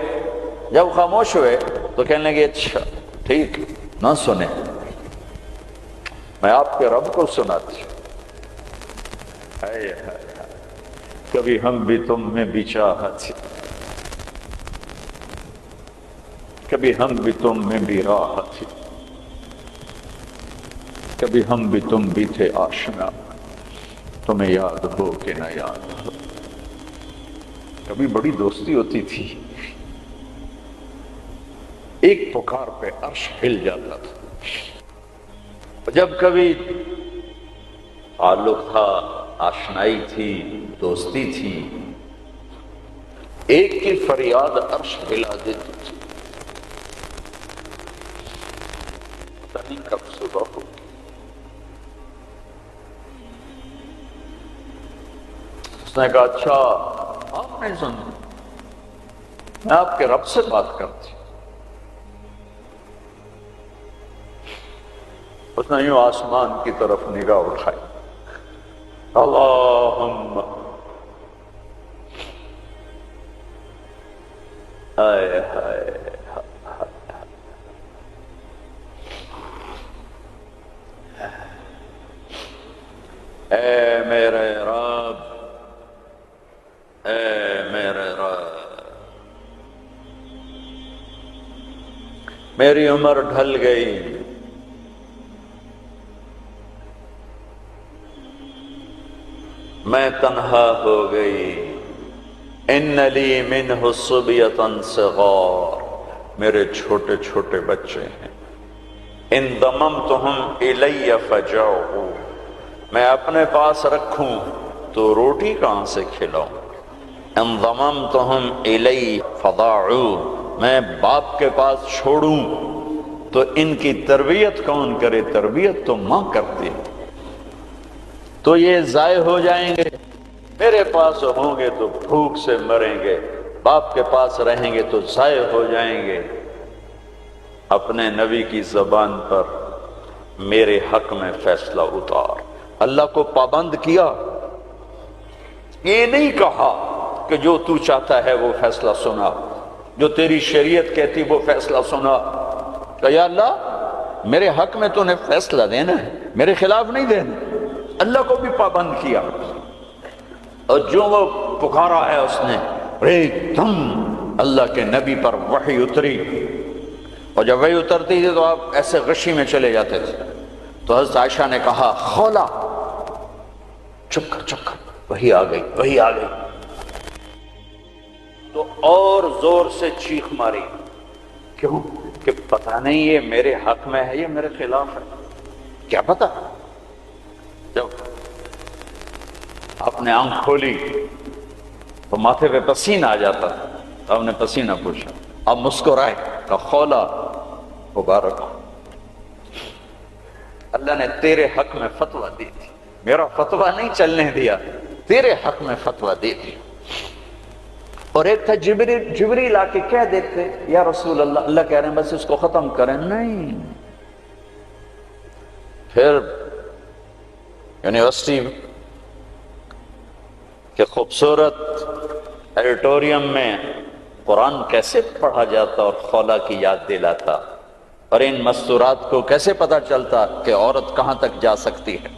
جب خاموش ہوئے تو کہنے لگے اچھا ٹھیک نہ سنیں، میں آپ کے رب کو سناتی ہوں. کبھی ہم بھی تم میں بھی چاہت، کبھی ہم بھی تم میں بھی راحت، کبھی ہم بھی تم بھی تھے آشنا، تمہیں یاد ہو کہ نہ یاد ہو. کبھی بڑی دوستی ہوتی تھی، ایک پکار پہ عرش ہل جاتا تھا. جب کبھی تعلق تھا، آشنائی تھی، دوستی تھی، ایک کی فریاد عرش ہلا دیتی تھی. پتہ نہیں کب صبح ہو. اس نے کہا اچھا آپ نہیں سنتے، میں آپ کے رب سے بات کرتی. اس نے یوں آسمان کی طرف نگاہ اٹھائی، اللہم آئے ہائے اے میرے رب، اے میرے رب، میری عمر ڈھل گئی، میں تنہا ہو گئی، ان لی منہ صبیۃ صغار، میرے چھوٹے چھوٹے بچے ہیں، ان ضممتہم الی فجعوا، میں اپنے پاس رکھوں تو روٹی کہاں سے کھلاؤں، ان ضممتہم الی فضاعوا، میں باپ کے پاس چھوڑوں تو ان کی تربیت کون کرے، تربیت تو ماں کرتی ہے، تو یہ ضائع ہو جائیں گے، میرے پاس ہوں گے تو بھوک سے مریں گے، باپ کے پاس رہیں گے تو ضائع ہو جائیں گے. اپنے نبی کی زبان پر میرے حق میں فیصلہ اتار. اللہ کو پابند کیا، یہ نہیں کہا کہ جو تو چاہتا ہے وہ فیصلہ سنا، جو تیری شریعت کہتی وہ فیصلہ سنا. کہ یا اللہ میرے حق میں تو نے فیصلہ دینا ہے، میرے خلاف نہیں دینا. اللہ کو بھی پابند کیا، اور جو وہ پکارا ہے اس نے ایک دم اللہ کے نبی پر وحی اتری، اور جب وحی اترتی تھی تو آپ ایسے غشی میں چلے جاتے تھے. تو حضرت عائشہ نے کہا خولا چپ کر، وحی آ گئی، وحی آ گئی. تو اور زور سے چیخ ماری، کیوں کہ پتہ نہیں یہ میرے حق میں ہے یہ میرے خلاف ہے، کیا پتہ. جب آپ نے آنکھ کھولی تو ماتھے پہ پسینہ آ جاتا تھا. آپ نے پسینہ پوچھا، آپ مسکرائے، کہا خولا مبارک ہو، اللہ نے تیرے حق میں فتویٰ دی تھی، میرا فتویٰ نہیں چلنے دیا، تیرے حق میں فتویٰ دی تھی. اور ایک تھا جبریل آ کے کہہ دیتے یا رسول اللہ، اللہ کہہ رہے ہیں بس اس کو ختم کریں، نہیں. پھر یونیورسٹی کے خوبصورت ایڈیٹوریم میں قرآن کیسے پڑھا جاتا اور خولا کی یاد دلاتا، اور ان مستورات کو کیسے پتا چلتا کہ عورت کہاں تک جا سکتی ہے.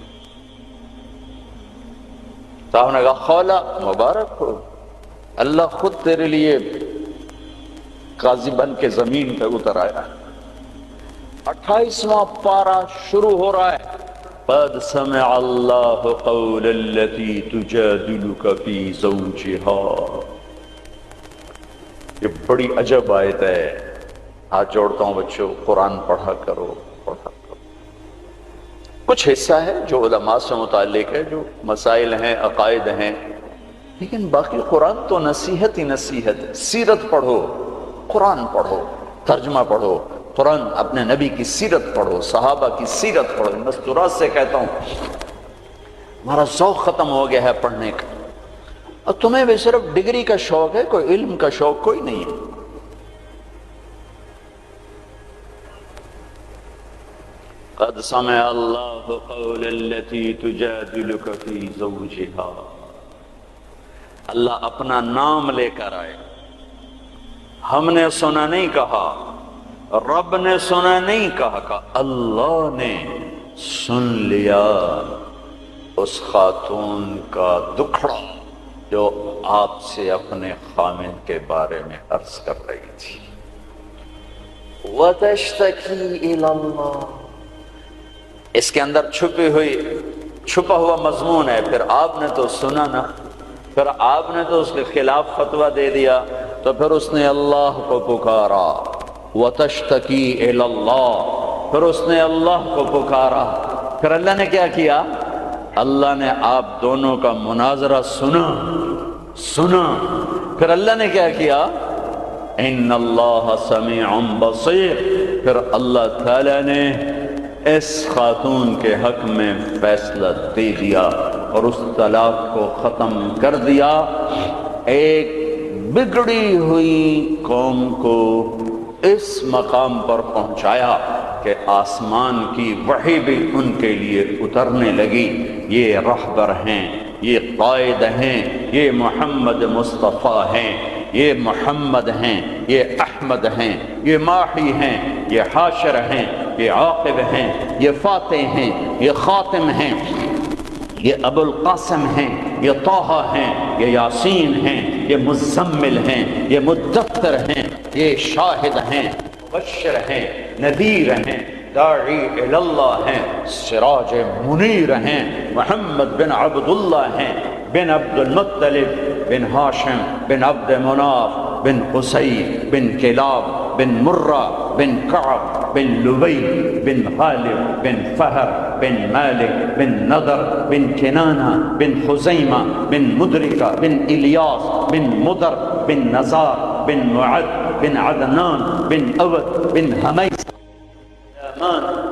صاحب نے کہا خولا مبارک ہو، اللہ خود تیرے لیے قاضی بن کے زمین پہ اتر آیا. 28واں پارہ شروع ہو رہا ہے. قد سمع اللہ قول التي تجادلك في زوجها. یہ بڑی عجب آیت ہے. ہاتھ جوڑتا ہوں بچوں، قرآن پڑھا کرو، پڑھا کرو. کچھ حصہ ہے جو علماء سے متعلق ہے، جو مسائل ہیں، عقائد ہیں، لیکن باقی قرآن تو نصیحت ہی نصیحت ہے. سیرت پڑھو، قرآن پڑھو، ترجمہ پڑھو، قرآن اپنے نبی کی سیرت پڑھو، صحابہ کی سیرت پڑھو. مستورات سے کہتا ہوں ہمارا ذوق ختم ہو گیا ہے پڑھنے کا. اور تمہیں بھی صرف ڈگری کا شوق ہے، کوئی علم کا شوق کوئی نہیں ہے. قد سمع اللہ قول التي تجادلك في زوجها. اللہ اپنا نام لے کر آئے. ہم نے سنا نہیں کہا، رب نے سنا نہیں کہا، اللہ نے سن لیا اس خاتون کا دکھڑا جو آپ سے اپنے خامن کے بارے میں عرض کر رہی تھی. وَتَشْتَكِي إِلَى اللَّهِ. اس کے اندر چھپا ہوا مضمون ہے. پھر آپ نے تو سنا نا، پھر آپ نے تو اس کے خلاف فتویٰ دے دیا، تو پھر اس نے اللہ کو پکارا. وَتَشْتَكِي إِلَى اللَّهِ. پھر اس نے اللہ کو پکارا. پھر اللہ نے کیا کیا؟ اللہ نے آپ دونوں کا مناظرہ سنا. پھر اللہ نے کیا کیا؟ ان اللہ سمیع بصیر. پھر اللہ تعالی نے اس خاتون کے حق میں فیصلہ دے دیا اور اس طلاق کو ختم کر دیا. ایک بگڑی ہوئی قوم کو اس مقام پر پہنچایا کہ آسمان کی وحی بھی ان کے لیے اترنے لگی. یہ رہبر ہیں، یہ قائد ہیں، یہ محمد مصطفیٰ ہیں، یہ محمد ہیں، یہ احمد ہیں، یہ ماحی ہیں، یہ حاشر ہیں، یہ عاقب ہیں، یہ فاتح ہیں، یہ خاتم ہیں، یہ ابو القاسم ہیں، یہ طٰہٰ ہیں، یہ یاسین ہیں، یہ مزمل ہیں، یہ مدثر ہیں، یہ شاہد ہیں، مبشر ہیں، نذیر ہیں، داعی اللہ ہیں، سراج منیر ہیں، محمد بن عبداللہ ہیں، بن عبد المطلب بن ہاشم بن عبد مناف بن قصی بن کلاب بن مرہ بن کعب بن لبی بن غالب بن فہر بن مالک بن نضر بن کنانہ بن خزیمہ بن مدرکہ بن الیاس بن مدر بن نزار بن معد بن عدنان بن اود بن حمیس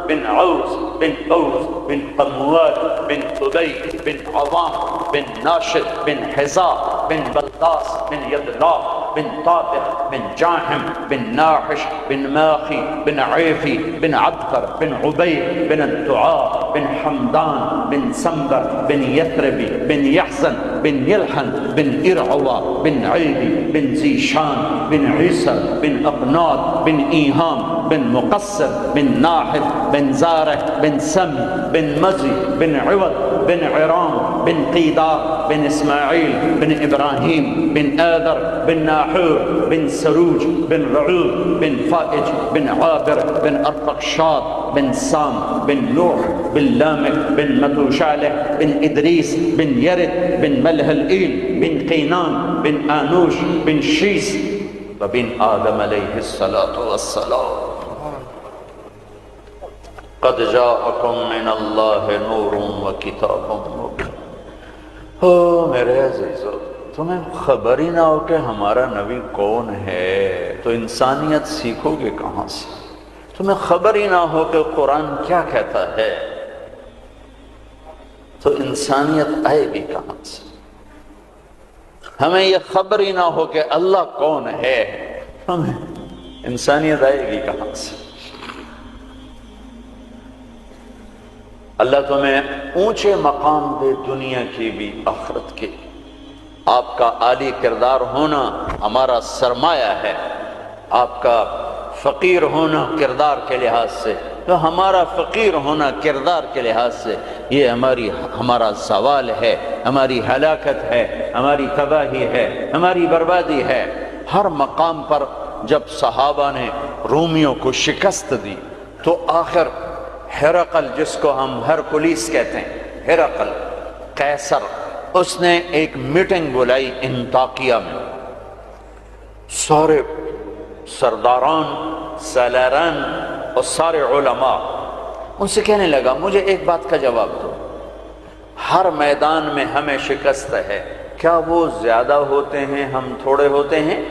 بن عوس بن اوس بن قموال بن ابی بن عظام بن ناشد بن حزا بن بلداس بن یدلاف بن طابق بن جاحم بن ناحش بن ماخی بن عیفی بن عبقر بن عبید بن الدعاء بن حمدان بن سنبر بن یثربی بن یحزن بن یلحن بن ارعوا بن عیبی بن زیشان بن عیسر بن اقناط بن ایہام بن مقصر بن ناحف بن زارح بن سم بن مزی بن عوض بن عرام بن قیدار بن اسماعیل بن ابراہیم بن آذر بن ناحور بن سروج بن رعود بن فائج بن عابر بن ارفقشاد بن سام بن نوح بن لامك بن متوشالح بن ادریس بن یرد بن ملح الإیل بن قینان بن آنوش بن شیس وبن آدم علیہ الصلاة والسلام. قد جاءکم من اللہ نور و کتاب مبین. ہو میرے عزیزو، تمہیں خبر ہی نہ ہو کہ ہمارا نبی کون ہے تو انسانیت سیکھو گے کہاں سے؟ تمہیں خبر ہی نہ ہو کہ قرآن کیا کہتا ہے تو انسانیت آئے گی کہاں سے؟ ہمیں یہ خبر ہی نہ ہو کہ اللہ کون ہے، ہمیں انسانیت آئے گی کہاں سے؟ اللہ تمہیں اونچے مقام دے، دنیا کی بھی آخرت کی۔ آپ کا عالی کردار ہونا ہمارا سرمایہ ہے، آپ کا فقیر ہونا کردار کے لحاظ سے، تو ہمارا فقیر ہونا کردار کے لحاظ سے یہ ہمارا زوال ہے، ہماری ہلاکت ہے، ہماری تباہی ہے، ہماری بربادی ہے۔ ہر مقام پر جب صحابہ نے رومیوں کو شکست دی تو آخر ہرقل، جس کو ہم ہرکلیس کہتے ہیں، ہرقل قیصر، اس نے ایک میٹنگ بلائی انطاکیہ میں، سارے سرداران، سالاران اور سارے علماء، ان سے کہنے لگا مجھے ایک بات کا جواب دو، ہر میدان میں ہمیں شکست ہے، کیا وہ زیادہ ہوتے ہیں ہم تھوڑے ہوتے ہیں؟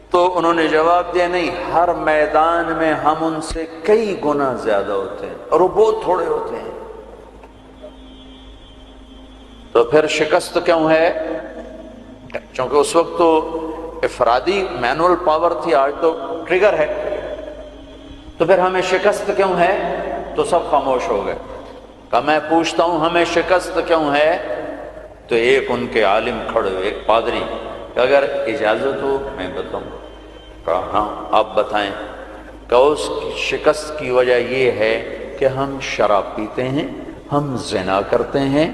تو انہوں نے جواب دیا نہیں، ہر میدان میں ہم ان سے کئی گنا زیادہ ہوتے ہیں اور وہ بہت تھوڑے ہوتے ہیں۔ تو پھر شکست کیوں ہے؟ چونکہ اس وقت تو افرادی مینول پاور تھی، آج تو ٹریگر ہے۔ تو پھر ہمیں شکست کیوں ہے؟ تو سب خاموش ہو گئے۔ کہ میں پوچھتا ہوں ہمیں شکست کیوں ہے؟ تو ایک ان کے عالم کھڑے ہوئے، ایک پادری، کہ اگر اجازت ہو میں بتاؤں۔ کہا ہاں آپ بتائیں۔ کہ اس کی شکست کی وجہ یہ ہے کہ ہم شراب پیتے ہیں، ہم زنا کرتے ہیں،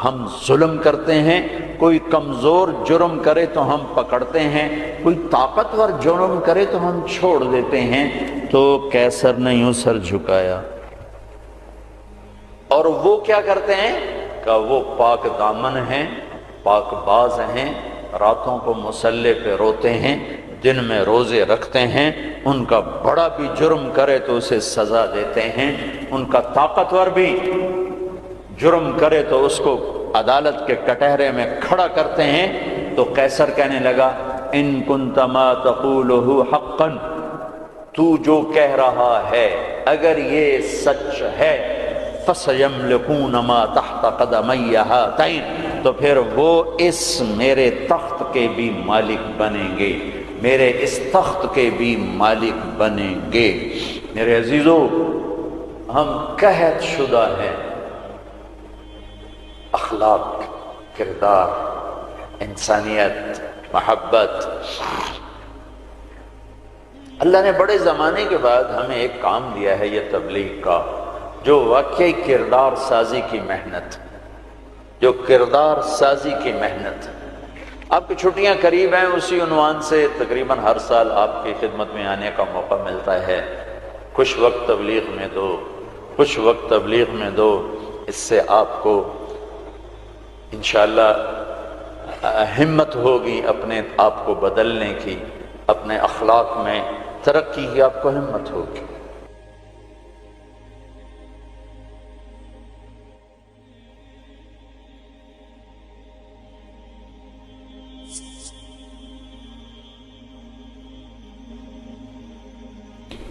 ہم ظلم کرتے ہیں، کوئی کمزور جرم کرے تو ہم پکڑتے ہیں، کوئی طاقتور جرم کرے تو ہم چھوڑ دیتے ہیں۔ تو قیصر نے یوں سر جھکایا۔ اور وہ کیا کرتے ہیں؟ کہ وہ پاک دامن ہیں، پاک باز ہیں، راتوں کو مصلے پہ روتے ہیں، دن میں روزے رکھتے ہیں، ان کا بڑا بھی جرم کرے تو اسے سزا دیتے ہیں، ان کا طاقتور بھی جرم کرے تو اس کو عدالت کے کٹہرے میں کھڑا کرتے ہیں۔ تو قیصر کہنے لگا ان کنت ما تقولہ حقا، تو جو کہہ رہا ہے اگر یہ سچ ہے، فَسَيَمْلِكُونَ مَا تَحْتَ قَدَمَيَّ هَاتَيْنِ، تو پھر وہ اس میرے تخت کے بھی مالک بنیں گے، میرے اس تخت کے بھی مالک بنیں گے۔ میرے عزیزو، ہم قحط شدہ ہیں، اخلاق، کردار، انسانیت، محبت۔ اللہ نے بڑے زمانے کے بعد ہمیں ایک کام دیا ہے یہ تبلیغ کا، جو واقعی کردار سازی کی محنت، جو کردار سازی کی محنت۔ آپ کی چھٹیاں قریب ہیں، اسی عنوان سے تقریباً ہر سال آپ کی خدمت میں آنے کا موقع ملتا ہے۔ کچھ وقت تبلیغ میں دو، کچھ وقت تبلیغ میں دو، اس سے آپ کو انشاءاللہ ہمت ہوگی اپنے آپ کو بدلنے کی، اپنے اخلاق میں ترقی کی آپ کو ہمت ہوگی۔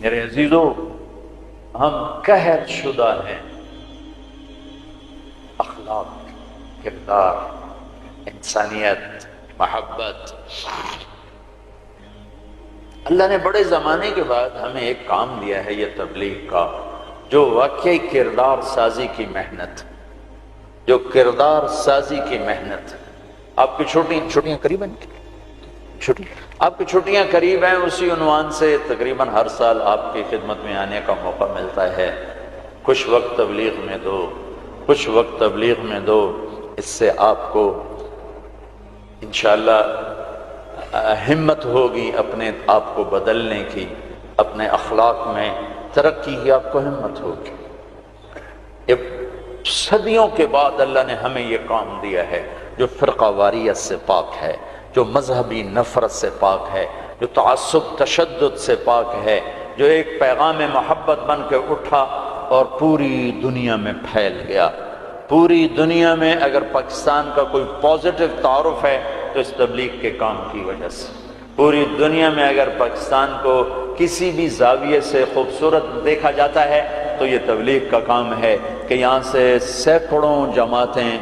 میرے عزیزو، ہم قحط شدہ ہیں، اخلاق، کردار، انسانیت، محبت۔ اللہ نے بڑے زمانے کے بعد ہمیں ایک کام دیا ہے یہ تبلیغ کا، جو واقعی کردار سازی کی محنت، جو کردار سازی کی محنت۔ آپ کی چھٹیاں قریب ہیں، آپ کی چھٹیاں قریب ہیں، اسی عنوان سے تقریباً ہر سال آپ کی خدمت میں آنے کا موقع ملتا ہے۔ کچھ وقت تبلیغ میں دو، کچھ وقت تبلیغ میں دو، اس سے آپ کو انشاءاللہ ہمت ہوگی اپنے آپ کو بدلنے کی، اپنے اخلاق میں ترقی کی آپ کو ہمت ہوگی۔ صدیوں کے بعد اللہ نے ہمیں یہ کام دیا ہے، جو فرقہ واریت سے پاک ہے، جو مذہبی نفرت سے پاک ہے، جو تعصب تشدد سے پاک ہے، جو ایک پیغام محبت بن کے اٹھا اور پوری دنیا میں پھیل گیا۔ پوری دنیا میں اگر پاکستان کا کوئی پازیٹو تعارف ہے تو اس تبلیغ کے کام کی وجہ سے۔ پوری دنیا میں اگر پاکستان کو کسی بھی زاویے سے خوبصورت دیکھا جاتا ہے تو یہ تبلیغ کا کام ہے کہ یہاں سے سینکڑوں جماعتیں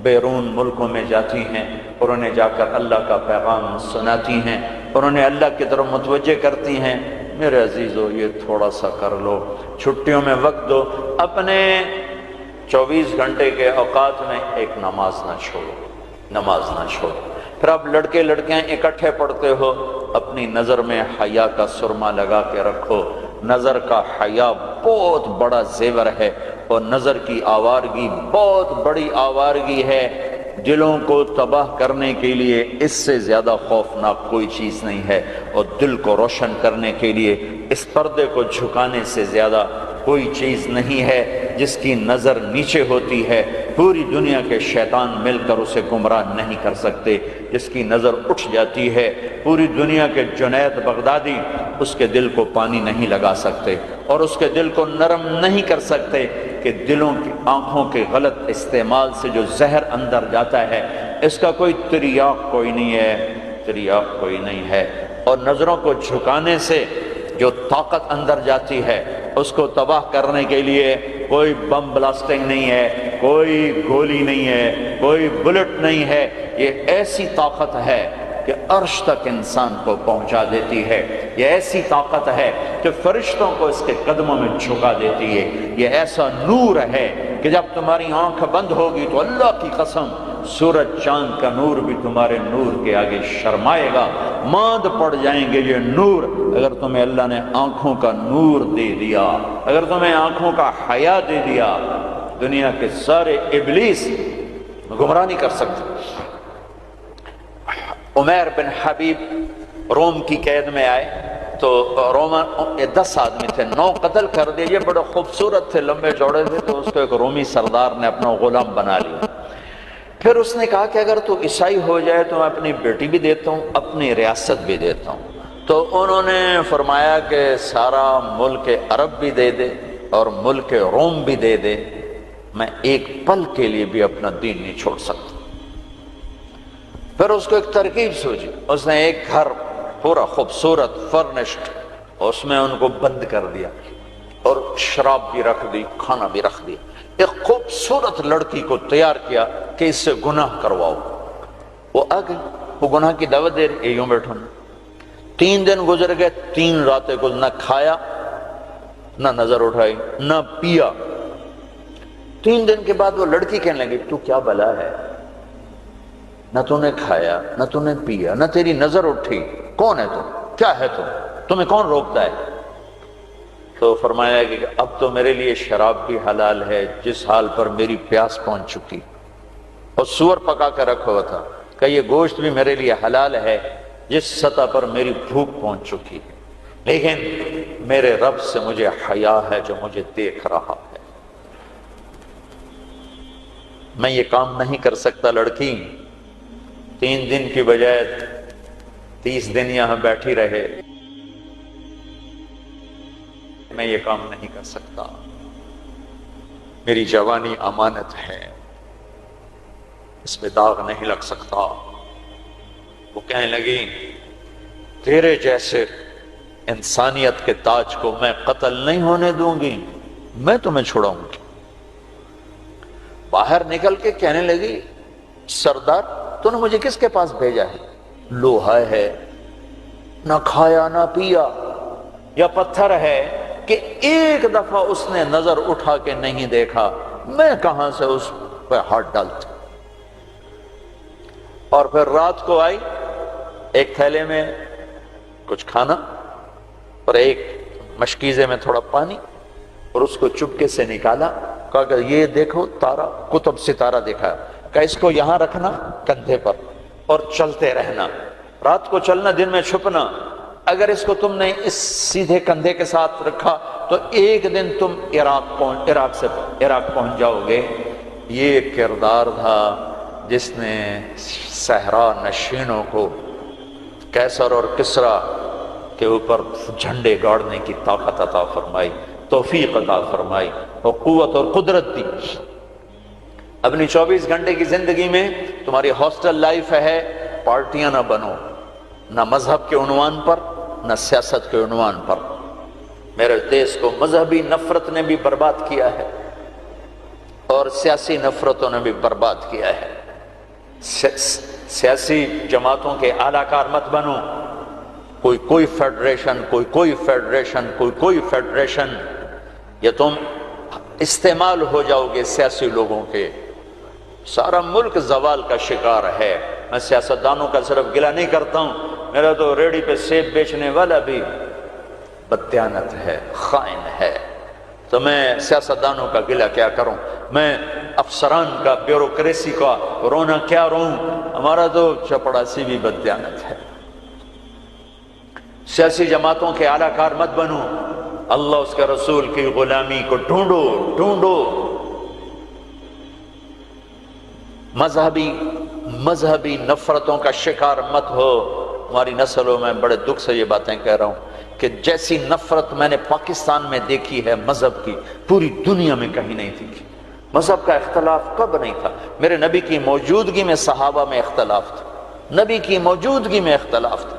بیرون ملکوں میں جاتی ہیں اور انہیں جا کر اللہ کا پیغام سناتی ہیں اور انہیں اللہ کی طرف متوجہ کرتی ہیں، میرے عزیزو یہ تھوڑا سا کر لو، چھٹیوں میں وقت دو، اپنے 24 گھنٹے کے اوقات میں ایک نماز نہ چھوڑو، نماز نہ چھوڑو۔ پھر آپ لڑکے لڑکیاں اکٹھے پڑھتے ہو، اپنی نظر میں حیا کا سرما لگا کے رکھو، نظر کا حیا بہت بڑا زیور ہے اور نظر کی آوارگی بہت بڑی آوارگی ہے، دلوں کو تباہ کرنے کے لیے اس سے زیادہ خوفناک کوئی چیز نہیں ہے، اور دل کو روشن کرنے کے لیے اس پردے کو جھکانے سے زیادہ کوئی چیز نہیں ہے۔ جس کی نظر نیچے ہوتی ہے پوری دنیا کے شیطان مل کر اسے گمراہ نہیں کر سکتے، جس کی نظر اٹھ جاتی ہے پوری دنیا کے جنید بغدادی اس کے دل کو پانی نہیں لگا سکتے اور اس کے دل کو نرم نہیں کر سکتے، کہ دلوں کی آنکھوں کے غلط استعمال سے جو زہر اندر جاتا ہے اس کا کوئی تریاق کوئی نہیں ہے، تریاق کوئی نہیں ہے، اور نظروں کو جھکانے سے جو طاقت اندر جاتی ہے اس کو تباہ کرنے کے لیے کوئی بم بلاسٹنگ نہیں ہے، کوئی گولی نہیں ہے، کوئی بلٹ نہیں ہے، یہ ایسی طاقت ہے کہ عرش تک انسان کو پہنچا دیتی ہے، یہ ایسی طاقت ہے کہ فرشتوں کو اس کے قدموں میں جھکا دیتی ہے، یہ ایسا نور ہے کہ جب تمہاری آنکھ بند ہوگی تو اللہ کی قسم سورج چاند کا نور بھی تمہارے نور کے آگے شرمائے گا، ماند پڑ جائیں گے یہ نور۔ اگر تمہیں اللہ نے آنکھوں کا نور دے دیا، اگر تمہیں آنکھوں کا حیا دے دیا، دنیا کے سارے ابلیس گمراہ نہیں کر سکتے۔ عمیر بن حبیب روم کی قید میں آئے تو رومن 10 آدمی تھے، 9 قتل کر دیے، یہ بڑے خوبصورت تھے، لمبے چوڑے تھے، تو اس کو ایک رومی سردار نے اپنا غلام بنا لیا۔ پھر اس نے کہا کہ اگر تو عیسائی ہو جائے تو میں اپنی بیٹی بھی دیتا ہوں، اپنی ریاست بھی دیتا ہوں۔ تو انہوں نے فرمایا کہ سارا ملک عرب بھی دے دے اور ملک روم بھی دے دے، میں ایک پل کے لیے بھی اپنا دین نہیں چھوڑ سکتا۔ پھر اس کو ایک ترکیب سوچی، اس نے ایک گھر پورا خوبصورت فرنشڈ، اس میں ان کو بند کر دیا اور شراب بھی رکھ دی، کھانا بھی رکھ دیا، ایک خوبصورت لڑکی کو تیار کیا کہ اس سے گناہ کرواؤ۔ وہ آ گئی، وہ گناہ کی دعوت دے رہی، یوں بیٹھو نا۔ 3 دن گزر گئے، 3 راتیں کو نہ کھایا نہ نظر اٹھائی نہ پیا۔ 3 دن کے بعد وہ لڑکی کہنے لگی تو کیا بلا ہے، نہ تو نے کھایا نہ تو نے پیا نہ تیری نظر اٹھی، کون ہے تم، کیا ہے تم، تمہیں کون روکتا ہے؟ تو فرمایا کہ اب تو میرے لیے شراب بھی حلال ہے جس حال پر میری پیاس پہنچ چکی، اور سور پکا کر رکھا ہوا تھا کہ یہ گوشت بھی میرے لیے حلال ہے جس سطح پر میری بھوک پہنچ چکی ہے، لیکن میرے رب سے مجھے حیا ہے جو مجھے دیکھ رہا ہے، میں یہ کام نہیں کر سکتا۔ لڑکی 3 دن کی بجائے 30 دن یہاں بیٹھی رہے، میں یہ کام نہیں کر سکتا، میری جوانی امانت ہے، اس میں داغ نہیں لگ سکتا۔ وہ کہنے لگی تیرے جیسے انسانیت کے تاج کو میں قتل نہیں ہونے دوں گی، میں تمہیں چھڑاؤں گی۔ باہر نکل کے کہنے لگی سردار تو نے مجھے کس کے پاس بھیجا ہے، لوہا ہے، نہ کھایا نہ پیا، یا پتھر ہے کہ ایک دفعہ اس نے نظر اٹھا کے نہیں دیکھا، میں کہاں سے اس پہ ہاتھ ڈالتا۔ اور پھر رات کو آئی، ایک تھیلے میں کچھ کھانا اور ایک مشکیزے میں تھوڑا پانی، اور اس کو چپکے سے نکالا، کہا کہ یہ دیکھو تارا، قطب ستارہ دکھایا، کہ اس کو یہاں رکھنا کندھے پر اور چلتے رہنا، رات کو چلنا دن میں چھپنا، اگر اس کو تم نے اس سیدھے کندھے کے ساتھ رکھا تو ایک دن تم عراق پہنچ جاؤ گے۔ یہ کردار تھا جس نے صحرا نشینوں کو کیسر اور کسرا کے اوپر جھنڈے گاڑنے کی طاقت عطا فرمائی، توفیق عطا فرمائی اور قوت اور قدرت دی۔ اپنی 24 گھنٹے کی زندگی میں تمہاری ہاسٹل لائف ہے، پارٹیاں نہ بنو، نہ مذہب کے عنوان پر نہ سیاست کے عنوان پر۔ میرے دیش کو مذہبی نفرت نے بھی برباد کیا ہے، اور سیاسی نفرتوں نے بھی برباد کیا ہے۔ سیاسی جماعتوں کے اعلی کار مت بنو، کوئی فیڈریشن، کوئی فیڈریشن، کوئی فیڈریشن، یا تم استعمال ہو جاؤ گے سیاسی لوگوں کے، سارا ملک زوال کا شکار ہے۔ میں سیاستدانوں کا صرف گلہ نہیں کرتا ہوں، میرا تو ریڑھی پہ سیب بیچنے والا بھی بددیانت ہے، خائن ہے، تو میں سیاستدانوں کا گلہ کیا کروں، میں افسران کا، بیوروکریسی کا رونا کیا روں، ہمارا تو چپڑاسی بھی بددیانت ہے۔ سیاسی جماعتوں کے اعلی کار مت بنو، اللہ اس کے رسول کی غلامی کو ڈھونڈو۔ مذہبی نفرتوں کا شکار مت ہو۔ ہماری نسلوں میں بڑے دکھ سے یہ باتیں کہہ رہا ہوں کہ جیسی نفرت میں نے پاکستان میں دیکھی ہے مذہب کی، پوری دنیا میں کہیں نہیں دیکھی۔ مذہب کا اختلاف کب نہیں تھا؟ میرے نبی کی موجودگی میں صحابہ میں اختلاف تھا، نبی کی موجودگی میں اختلاف تھا۔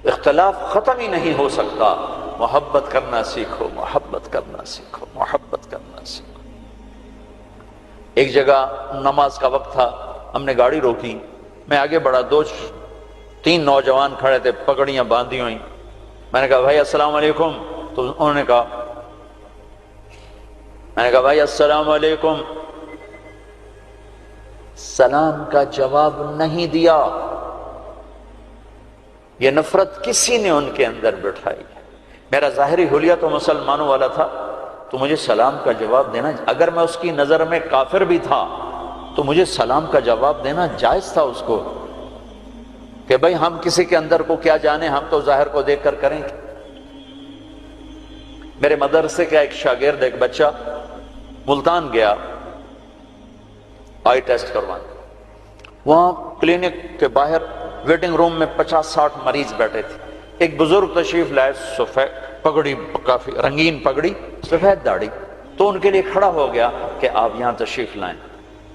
اختلاف ختم ہی نہیں ہو سکتا۔ محبت کرنا سیکھو، محبت کرنا سیکھو، محبت کرنا سیکھو۔ ایک جگہ نماز کا وقت تھا، ہم نے گاڑی روکی، میں آگے بڑھا، 2-3 نوجوان کھڑے تھے، پگڑیاں باندھی ہوئی۔ میں نے کہا بھائی السلام علیکم، تو انہوں نے کہا، میں نے کہا بھائی السلام علیکم، سلام کا جواب نہیں دیا۔ یہ نفرت کسی نے ان کے اندر بٹھائی ہے۔ میرا ظاہری حلیہ تو مسلمانوں والا تھا، تو مجھے سلام کا جواب دینا، اگر میں اس کی نظر میں کافر بھی تھا تو مجھے سلام کا جواب دینا جائز تھا اس کو، کہ بھئی ہم کسی کے اندر کو کیا جانے، ہم تو ظاہر کو دیکھ کر کریں گے۔ میرے مدرسے کا ایک شاگرد، ایک بچہ ملتان گیا آئی ٹیسٹ کروانے، وہاں کلینک کے باہر ویٹنگ روم میں 50-60 مریض بیٹھے تھے۔ ایک بزرگ تشریف لائے، سفید پگڑی، کافی رنگین پگڑی، سفید داڑھی، تو ان کے لیے کھڑا ہو گیا کہ آپ یہاں تشریف لائیں۔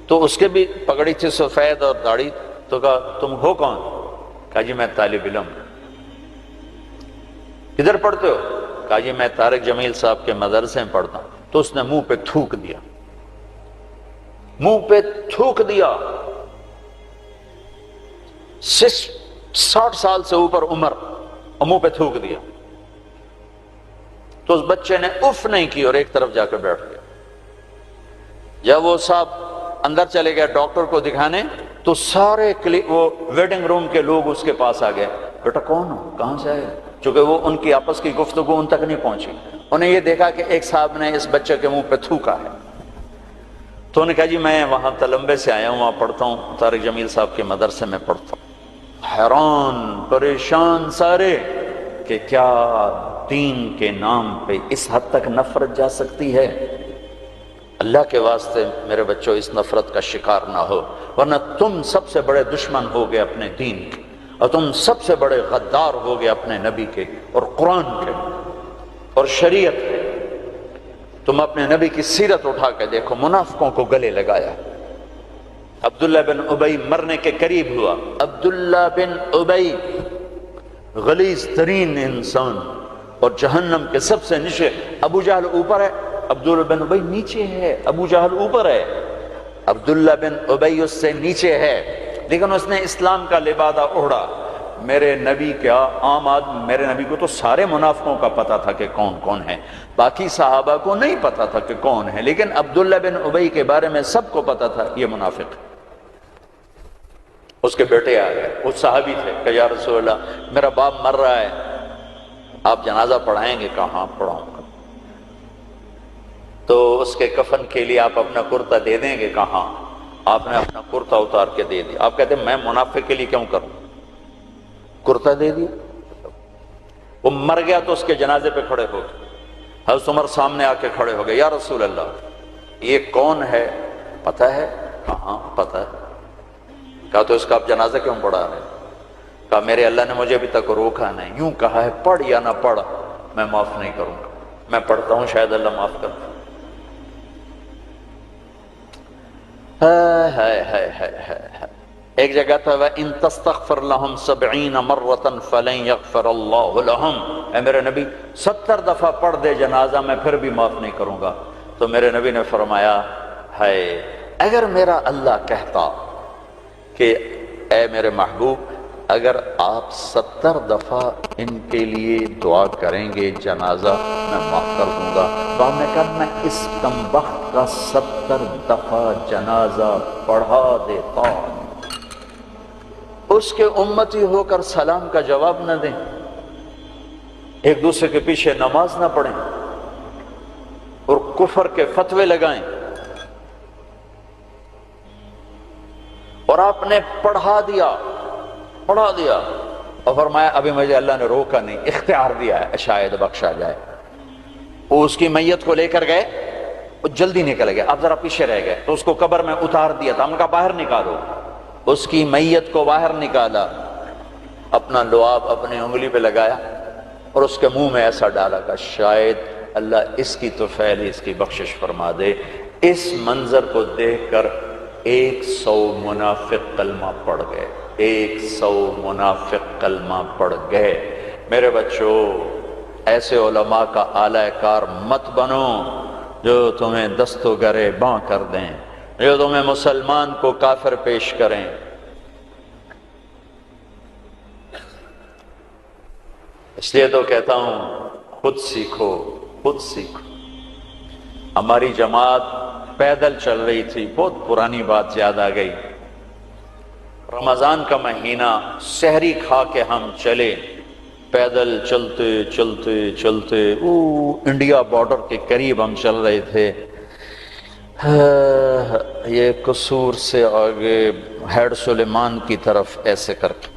تو اس کے بھی پگڑی تھی سفید اور داڑھی، تو کہا تم ہو کون؟ کہا جی میں طالب علم۔ کدھر پڑھتے ہو؟ کہا جی میں طارق جمیل صاحب کے مدرسے میں پڑھتا ہوں۔ تو اس نے منہ پہ تھوک دیا، منہ پہ تھوک دیا۔ 60 سال سے اوپر عمر، اور منہ پہ تھوک دیا۔ تو اس بچے نے اف نہیں کی اور ایک طرف جا کر بیٹھ گیا۔ جب وہ صاحب اندر چلے گئے ڈاکٹر کو دکھانے، تو سارے وہ ویٹنگ روم کے لوگ اس کے پاس آ گئے، بیٹا کون ہو، کہاں سے آئے؟ چونکہ وہ ان کی آپس کی گفتگو ان تک نہیں پہنچی، انہیں یہ دیکھا کہ ایک صاحب نے اس بچے کے منہ پہ تھوکا ہے۔ تو انہوں نے کہا جی میں وہاں تلمبے سے آیا ہوں، وہاں پڑھتا ہوں، طارق جمیل صاحب کے مدرسے میں پڑھتا ہوں۔ حیران پریشان سارے کہ کیا دین کے نام پہ اس حد تک نفرت جا سکتی ہے؟ اللہ کے واسطے میرے بچوں اس نفرت کا شکار نہ ہو، ورنہ تم سب سے بڑے دشمن ہو گئے اپنے دین کے، اور تم سب سے بڑے غدار ہو گئے اپنے نبی کے اور قرآن کے اور شریعت کے۔ تم اپنے نبی کی سیرت اٹھا کے دیکھو، منافقوں کو گلے لگایا۔ عبداللہ بن ابی مرنے کے قریب ہوا۔ عبداللہ بن ابی غلیظ ترین انسان اور جہنم کے سب سے نیچے، ابو جہل اوپر ہے، عبداللہ بن ابی نیچے ہے، ابو جہل اوپر ہے، عبداللہ بن ابی اس سے نیچے ہے، لیکن اس نے اسلام کا لبادہ اوڑھا۔ میرے نبی کیا عام آدمی، میرے نبی کو تو سارے منافقوں کا پتا تھا کہ کون کون ہے، باقی صحابہ کو نہیں پتا تھا کہ کون ہے، لیکن عبداللہ بن ابی کے بارے میں سب کو پتا تھا یہ منافق ہے۔ اس کے بیٹے آ گئے، وہ صحابی تھے، کہ یا رسول اللہ میرا باپ مر رہا ہے، آپ جنازہ پڑھائیں گے؟ کہاں پڑھاؤں گا؟ تو اس کے کفن کے لیے آپ اپنا کرتا دے دیں گے؟ کہاں؟ آپ نے اپنا کرتا اتار کے دے دیا۔ آپ کہتے ہیں میں منافق کے لیے کیوں کروں، کرتا دے دیا۔ وہ مر گیا تو اس کے جنازے پہ کھڑے ہو گئے، حضرت عمر سامنے آ کے کھڑے ہو گئے، یا رسول اللہ یہ کون ہے؟ پتہ ہے؟ کہاں پتہ ہے؟ کہا تو اس کا آپ جنازہ کیوں پڑھا رہے؟ کہا میرے اللہ نے مجھے ابھی تک روکا نہیں، یوں کہا ہے پڑھ یا نہ پڑھ میں معاف نہیں کروں گا، میں پڑھتا ہوں شاید اللہ معاف کر دے۔ ایک جگہ تھا وَإِن تَسْتَغْفِرْ لَهُمْ 70 مَرَّةً فَلَن يَغْفِرَ اللَّهُ لَهُمْ، اے میرے نبی 70 دفعہ پڑھ دے جنازہ میں پھر بھی معاف نہیں کروں گا۔ تو میرے نبی نے فرمایا ہے اگر میرا اللہ کہتا کہ اے میرے محبوب اگر آپ 70 دفعہ ان کے لیے دعا کریں گے جنازہ میں معاف کر دوں گا، تو آپ نے کہا میں اس کمبخت کا 70 دفعہ جنازہ پڑھا دیتا، اس کے امتی ہو کر سلام کا جواب نہ دیں، ایک دوسرے کے پیچھے نماز نہ پڑھیں اور کفر کے فتوے لگائیں، اور آپ نے پڑھا دیا اور فرمایا ابھی مجھے اللہ نے روکا نہیں، اختیار دیا ہے شاید بخشا جائے۔ وہ اس کی میت کو لے کر گئے، وہ جلدی نکل گئے، اب ذرا پیچھے رہ گئے، تو اس کو قبر میں اتار دیا تھا، ہم نے کہا باہر نکالو، اس کی میت کو باہر نکالا، اپنا لعاب اپنی انگلی پہ لگایا اور اس کے منہ میں ایسا ڈالا کہ شاید اللہ اس کی تو پہلے اس کی بخشش فرما دے۔ اس منظر کو دیکھ کر 100 منافق کلمہ پڑھ گئے، 100 منافق کلمہ پڑھ گئے۔ میرے بچوں، ایسے علماء کا اعلی کار مت بنو جو تمہیں دست و گرے باں کر دیں، جو تمہیں مسلمان کو کافر پیش کریں۔ اس لیے تو کہتا ہوں خود سیکھو، خود سیکھو۔ ہماری جماعت پیدل چل رہی تھی، بہت پرانی بات یاد آ گئی، رمضان کا مہینہ، سحری کھا کے ہم چلے، پیدل چلتے چلتے چلتے انڈیا بارڈر کے قریب ہم چل رہے تھے، یہ قصور سے آگے ہیڈ سلیمان کی طرف ایسے کر کے،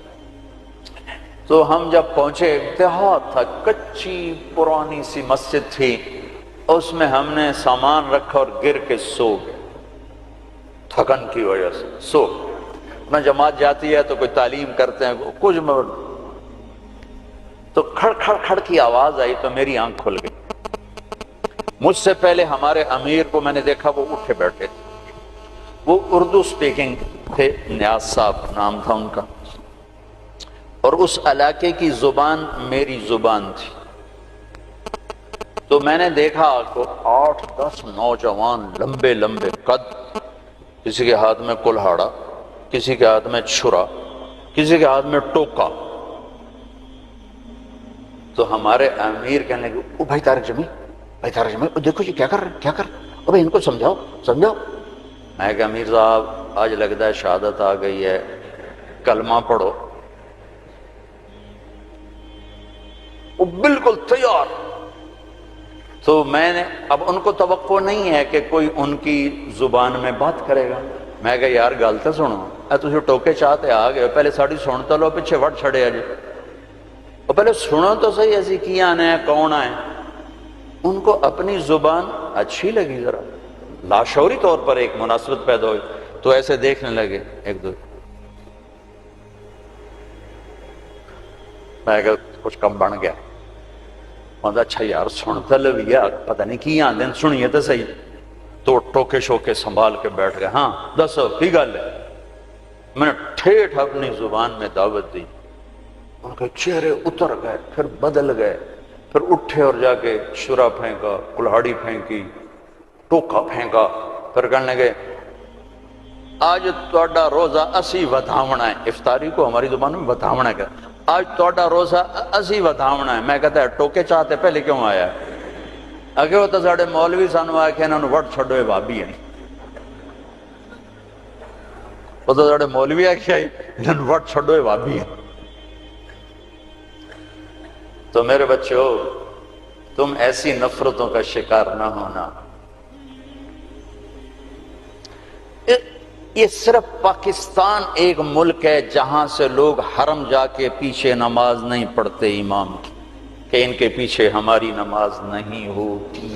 تو ہم جب پہنچے دیہات تھا، کچی پرانی سی مسجد تھی، اس میں ہم نے سامان رکھا اور گر کے سو گئے، تھکن کی وجہ سے سو گئے۔ میں جماعت جاتی ہے تو کوئی تعلیم کرتے ہیں کچھ تو کھڑ کھڑ کھڑ کی آواز آئی تو میری آنکھ کھل گئی۔ مجھ سے پہلے ہمارے امیر کو میں نے دیکھا، وہ اٹھے بیٹھے تھے، وہ اردو سپیکنگ تھے، نیاز صاحب نام تھا ان کا، اور اس علاقے کی زبان میری زبان تھی۔ تو میں نے دیکھا کہ 8-10 نوجوان لمبے لمبے قد، کسی کے ہاتھ میں کلہاڑا، کسی کے ہاتھ میں چھرا، کسی کے ہاتھ میں ٹوکا۔ تو ہمارے امیر کہنے لگے او بھائی طارق جمیل، بھائی طارق جمیل، دیکھو یہ کیا کر رہے ہیں، کیا کر رہے ہیں، او بھائی ان کو سمجھاؤ سمجھاؤ۔ میں کہا امیر صاحب آج لگتا ہے شہادت آ گئی ہے، کلمہ پڑھو۔ وہ بالکل تیار۔ تو میں نے اب ان کو توقع نہیں ہے کہ کوئی ان کی زبان میں بات کرے گا، میں کہا یار گل تو سنو، تسی ٹوکے چاہتے آ گئے، پہلے ساڑی سن تو لو، پیچھے وٹ چھڑے اجے، اور پہلے سنو تو صحیح ایسی کی آنے ہیں، کون آئے۔ ان کو اپنی زبان اچھی لگی، ذرا لاشعوری طور پر ایک مناسبت پیدا ہوئی، تو ایسے دیکھنے لگے ایک دو، میں کہا کچھ کم بن گیا، مطلب اچھا یار سنتا لویا، پتہ نہیں کی آندے سنیے تو صحیح۔ تو ٹوکے شوکے سنبھال کے بیٹھ گئے، ہاں دسو کی گل ہے۔ میں نے ٹھیٹھ اپنی زبان میں دعوت دی، ان کے چہرے اتر گئے، پھر بدل گئے، پھر اٹھے اور جا کے شرا پھینکا، کلہاڑی پھینکی، ٹوکا پھینکا، پھر کہنے لگے آج تہاڈا روزہ اسی ودھاونا ہے، افطاری کو ہماری زبان میں ودھاونا ہے، آج تہاڈا روزہ اسی ودھاونا ہے۔ میں کہتا ہے ٹوکے چاہتے پہلے کیوں آیا ہے؟ اگے وہ تو ساڑھے مولوی سانو آ کے انہوں نے وٹ چھڑوئے بابی ہیں، وہ تو ساڑھے مولوی آ کے آئی انہوں نے وٹ چھڑوئے بابی ہیں۔ تو میرے بچوں، تم ایسی نفرتوں کا شکار نہ ہونا۔ یہ صرف پاکستان ایک ملک ہے جہاں سے لوگ حرم جا کے پیچھے نماز نہیں پڑھتے امام کی، کہ ان کے پیچھے ہماری نماز نہیں ہوتی۔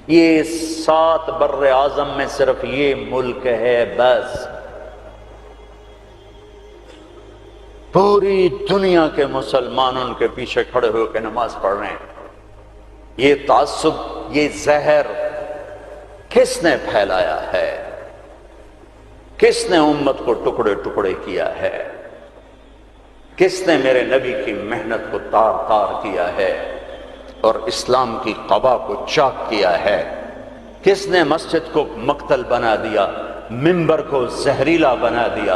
یہ 7 بر اعظم میں صرف یہ ملک ہے بس، پوری دنیا کے مسلمان ان کے پیچھے کھڑے ہو کے نماز پڑھ رہے ہیں۔ یہ تعصب، یہ زہر کس نے پھیلایا ہے؟ کس نے امت کو ٹکڑے ٹکڑے کیا ہے؟ کس نے میرے نبی کی محنت کو تار تار کیا ہے اور اسلام کی قبا کو چاک کیا ہے؟ کس نے مسجد کو مقتل بنا دیا، منبر کو زہریلا بنا دیا؟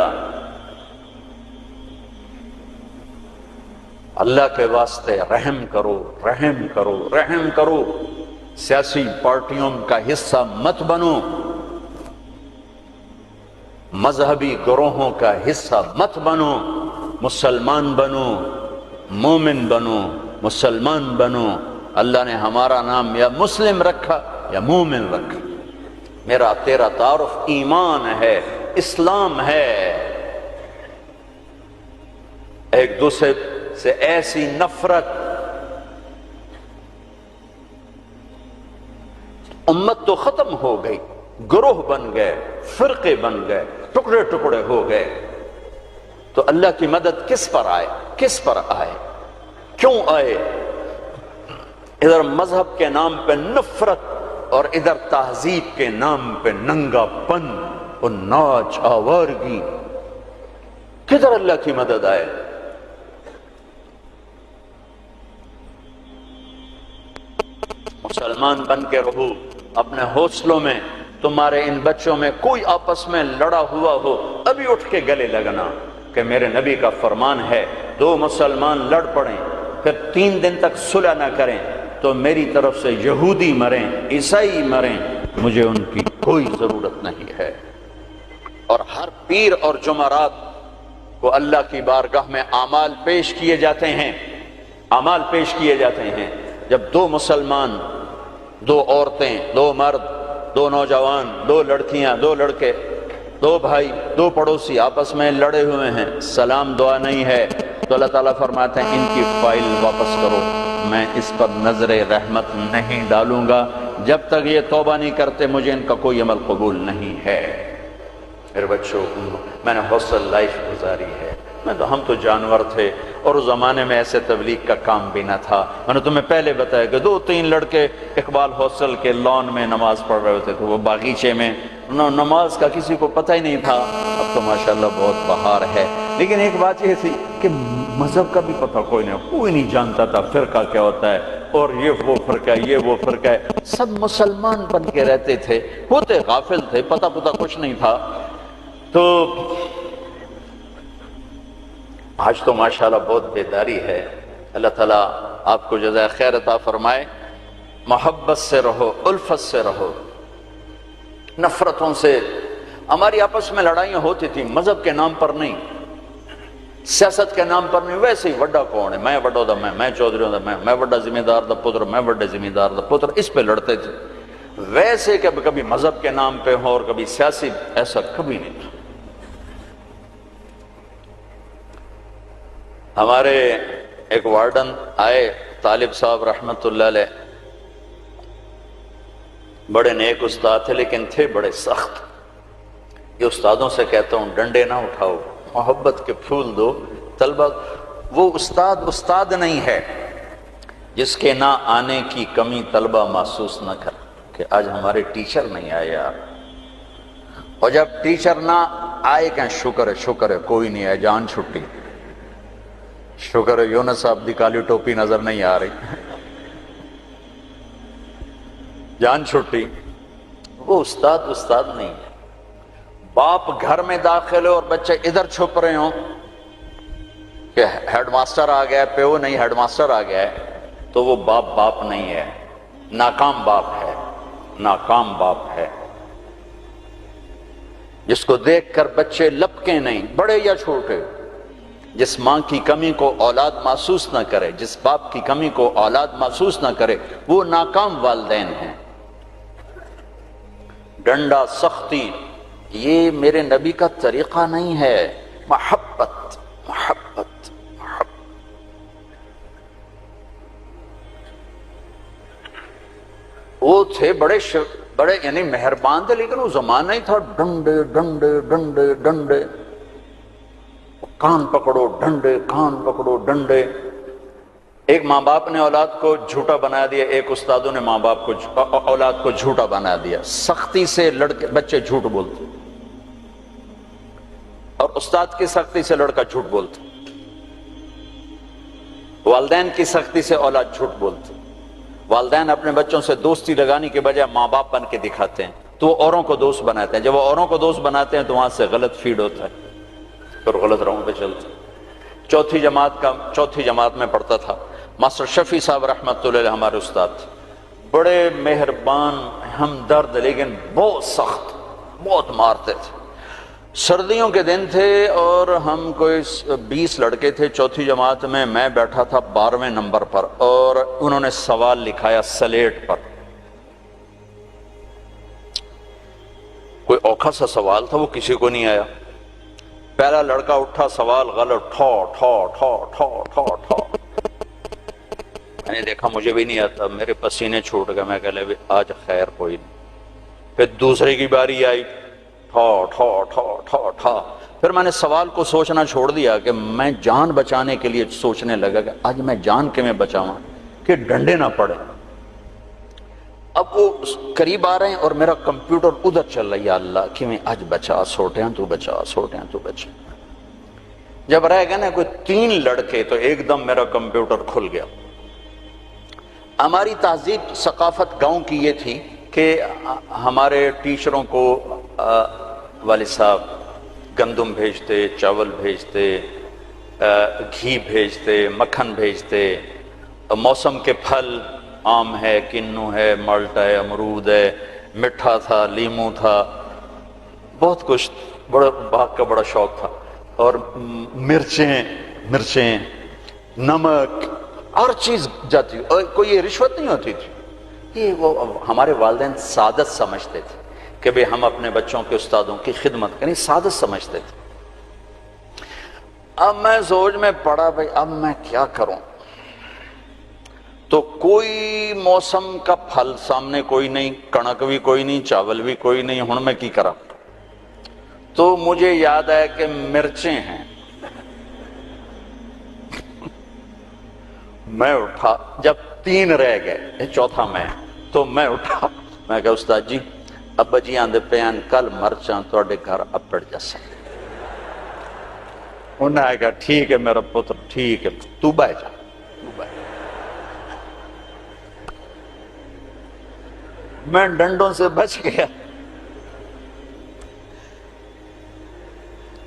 اللہ کے واسطے رحم کرو، رحم کرو، رحم کرو۔ سیاسی پارٹیوں کا حصہ مت بنو، مذہبی گروہوں کا حصہ مت بنو، مسلمان بنو، مومن بنو، مسلمان بنو۔ اللہ نے ہمارا نام یا مسلم رکھا یا مومن رکھا۔ میرا تیرا تعارف ایمان ہے، اسلام ہے۔ ایک دوسرے سے ایسی نفرت، امت تو ختم ہو گئی، گروہ بن گئے، فرقے بن گئے، ٹکڑے ٹکڑے ہو گئے۔ تو اللہ کی مدد کس پر آئے؟ کس پر آئے؟ کیوں آئے؟ ادھر مذہب کے نام پہ نفرت اور ادھر تہذیب کے نام پہ ننگا پن اور ناچ آوارگی، کدھر اللہ کی مدد آئے؟ مسلمان بن کے رہو اپنے حوصلوں میں۔ تمہارے ان بچوں میں کوئی آپس میں لڑا ہوا ہو، ابھی اٹھ کے گلے لگنا، کہ میرے نبی کا فرمان ہے دو مسلمان لڑ پڑیں پھر 3 دن تک صلح نہ کریں تو میری طرف سے یہودی مریں، عیسائی مریں، مجھے ان کی کوئی ضرورت نہیں ہے۔ اور ہر پیر اور جمعرات کو اللہ کی بارگاہ میں اعمال پیش کیے جاتے ہیں، اعمال پیش کیے جاتے ہیں۔ جب 2 مسلمان، 2 عورتیں، 2 مرد، 2 نوجوان، 2 لڑکیاں، 2 لڑکے، 2 بھائی، 2 پڑوسی آپس میں لڑے ہوئے ہیں، سلام دعا نہیں ہے، تو اللہ تعالیٰ فرماتے ہیں ان کی فائل واپس کرو، میں اس پر نظر رحمت نہیں ڈالوں گا، جب تک یہ توبہ نہیں کرتے مجھے ان کا کوئی عمل قبول نہیں ہے۔ میرے بچوں، میں نے حوصل لائف گزاری ہے، ہم تو جانور تھے، اور اس زمانے میں ایسے تبلیغ کا کام بھی نہ تھا۔ میں نے تمہیں پہلے بتایا کہ 2-3 لڑکے اقبال حوصل کے لان میں نماز پڑھ رہے ہوتے تھے، وہ باغیچے میں، نماز کا کسی کو پتہ ہی نہیں تھا۔ اب تو ماشاءاللہ بہت بہار ہے، لیکن ایک بات یہ تھی کہ مذہب کا بھی پتہ کوئی نہیں جانتا تھا، فرقہ کیا ہوتا ہے، اور یہ وہ فرقہ ہے، یہ وہ فرقہ ہے، سب مسلمان بن کے رہتے تھے، ہوتے غافل تھے، پتہ کچھ نہیں تھا۔ تو آج تو ماشاءاللہ بہت بیداری ہے۔ اللہ تعالیٰ آپ کو جزائے خیر عطا فرمائے۔ محبت سے رہو، الفت سے رہو، نفرتوں سے۔ ہماری آپس میں لڑائیاں ہوتی تھیں، مذہب کے نام پر نہیں، سیاست کے نام پر نہیں۔ ویسے ہی وڈا کون ہے، میں وڈا دا میں چودھری ہوں دا میں وڈا ذمہ دار دا پتر، میں وڈے ذمہ دار دا پتر، اس پہ لڑتے تھے۔ ویسے کہ کبھی مذہب کے نام پہ ہو اور کبھی سیاسی، ایسا کبھی نہیں تھا۔ ہمارے ایک وارڈن آئے، طالب صاحب رحمت اللہ علیہ، بڑے نیک استاد تھے لیکن تھے بڑے سخت۔ یہ استادوں سے کہتا ہوں ڈنڈے نہ اٹھاؤ، محبت کے پھول دو طلبہ۔ وہ استاد نہیں ہے جس کے نہ آنے کی کمی طلبہ محسوس نہ کر کہ آج ہمارے ٹیچر نہیں آئے یار، اور جب ٹیچر نہ آئے کہ شکر ہے کوئی نہیں آئے، جان چھٹی، شکر ہے یونس صاحب دی کالی ٹوپی نظر نہیں آ رہی، جان چھٹی۔ وہ استاد نہیں ہے۔ باپ گھر میں داخل ہو اور بچے ادھر چھپ رہے ہوں کہ ہیڈ ماسٹر آ گیا ہے، پیو نہیں ہیڈ ماسٹر آ گیا ہے، تو وہ باپ نہیں ہے، ناکام باپ ہے، ناکام باپ ہے۔ جس کو دیکھ کر بچے لپکیں نہیں، بڑے یا چھوٹے، جس ماں کی کمی کو اولاد محسوس نہ کرے، جس باپ کی کمی کو اولاد محسوس نہ کرے، وہ ناکام والدین ہیں۔ ڈنڈا، سختی، یہ میرے نبی کا طریقہ نہیں ہے۔ محبت، محبت، محبت۔ وہ تھے بڑے یعنی مہربان تھے، لیکن وہ زمانہ ہی تھا ڈنڈے ڈنڈے ڈنڈے ڈنڈے، کان پکڑو ڈنڈے، کان پکڑو ڈنڈے۔ ایک ماں باپ نے اولاد کو جھوٹا بنا دیا، ایک استادوں نے اولاد کو جھوٹا بنا دیا۔ سختی سے بچے جھوٹ بولتے، اور استاد کی سختی سے لڑکا جھوٹ بولتا، والدین کی سختی سے اولاد جھوٹ بولتی۔ والدین اپنے بچوں سے دوستی لگانے کے بجائے ماں باپ بن کے دکھاتے ہیں، تو وہ اوروں کو دوست بناتے ہیں. جب وہ اوروں کو دوست بناتے ہیں تو وہاں سے غلط فیڈ ہوتا ہے، پھر غلط راہوں پہ چلتے ہیں. چوتھی جماعت میں پڑھتا تھا. ماسٹر شفیع صاحب رحمۃ اللہ علیہ ہمارے استاد تھے، بڑے مہربان، ہمدرد، لیکن بہت سخت، بہت مارتے تھے. سردیوں کے دن تھے اور ہم کوئی 20 لڑکے تھے چوتھی جماعت میں بیٹھا تھا 12ویں نمبر پر، اور انہوں نے سوال لکھایا سلیٹ پر. کوئی اوکھا سا سوال تھا، وہ کسی کو نہیں آیا. پہلا لڑکا اٹھا، سوال غلط، ٹھو ٹھو ٹھو ٹھو ٹھو ٹھو. میں نے دیکھا مجھے بھی نہیں آتا، میرے پسینے چھوٹ گئے. میں کہہ لے آج خیر کوئی نہیں. پھر دوسرے کی باری آئی، ٹھو ٹھو ٹھو ٹھو ٹھو. پھر میں نے سوال کو سوچنا چھوڑ دیا کہ میں جان بچانے کے لیے سوچنے لگا کہ آج میں جان کے میں بچاؤں کہ ڈنڈے نہ پڑے. اب وہ قریب آ رہے ہیں اور میرا کمپیوٹر ادھر چل رہا ہے، یا اللہ کہ میں آج بچا سوٹیاں تو بچا، سوٹیاں تو بچا. جب رہ گئے نا کوئی 3 لڑکے تو ایک دم میرا کمپیوٹر کھل گیا. ہماری تہذیب ثقافت گاؤں کی یہ تھی کہ ہمارے ٹیچروں کو والد صاحب گندم بھیجتے، چاول بھیجتے، گھی بھیجتے، مکھن بھیجتے. موسم کے پھل، آم ہے، کنو ہے، مالٹا ہے، امرود ہے، مٹھا تھا، لیمو تھا، بہت کچھ، بڑا باغ کا بڑا شوق تھا. اور مرچیں، نمک، ہر چیز جاتی. اور کوئی یہ رشوت نہیں ہوتی تھی. یہ وہ ہمارے والدین سعادت سمجھتے تھے کہ بھئی ہم اپنے بچوں کے استادوں کی خدمت کریں، سعادت سمجھتے تھے. اب میں سوچ میں پڑا بھئی اب میں کیا کروں. تو کوئی موسم کا پھل سامنے کوئی نہیں، کنک بھی کوئی نہیں، چاول بھی کوئی نہیں. ہن میں کی کرا؟ تو مجھے یاد ہے کہ مرچیں ہیں. میں اٹھا، جب 3 رہ گئے، چوتھا میں، تو میں اٹھا. میں کہا استاد جی ابا جی آندے پیان کل مرچاں تواڈے گھر اپڑ جاسا. انہوں نے کہا ٹھیک ہے میرا پتر، ٹھیک ہے، تو بہ جا. میں ڈنڈوں سے بچ گیا.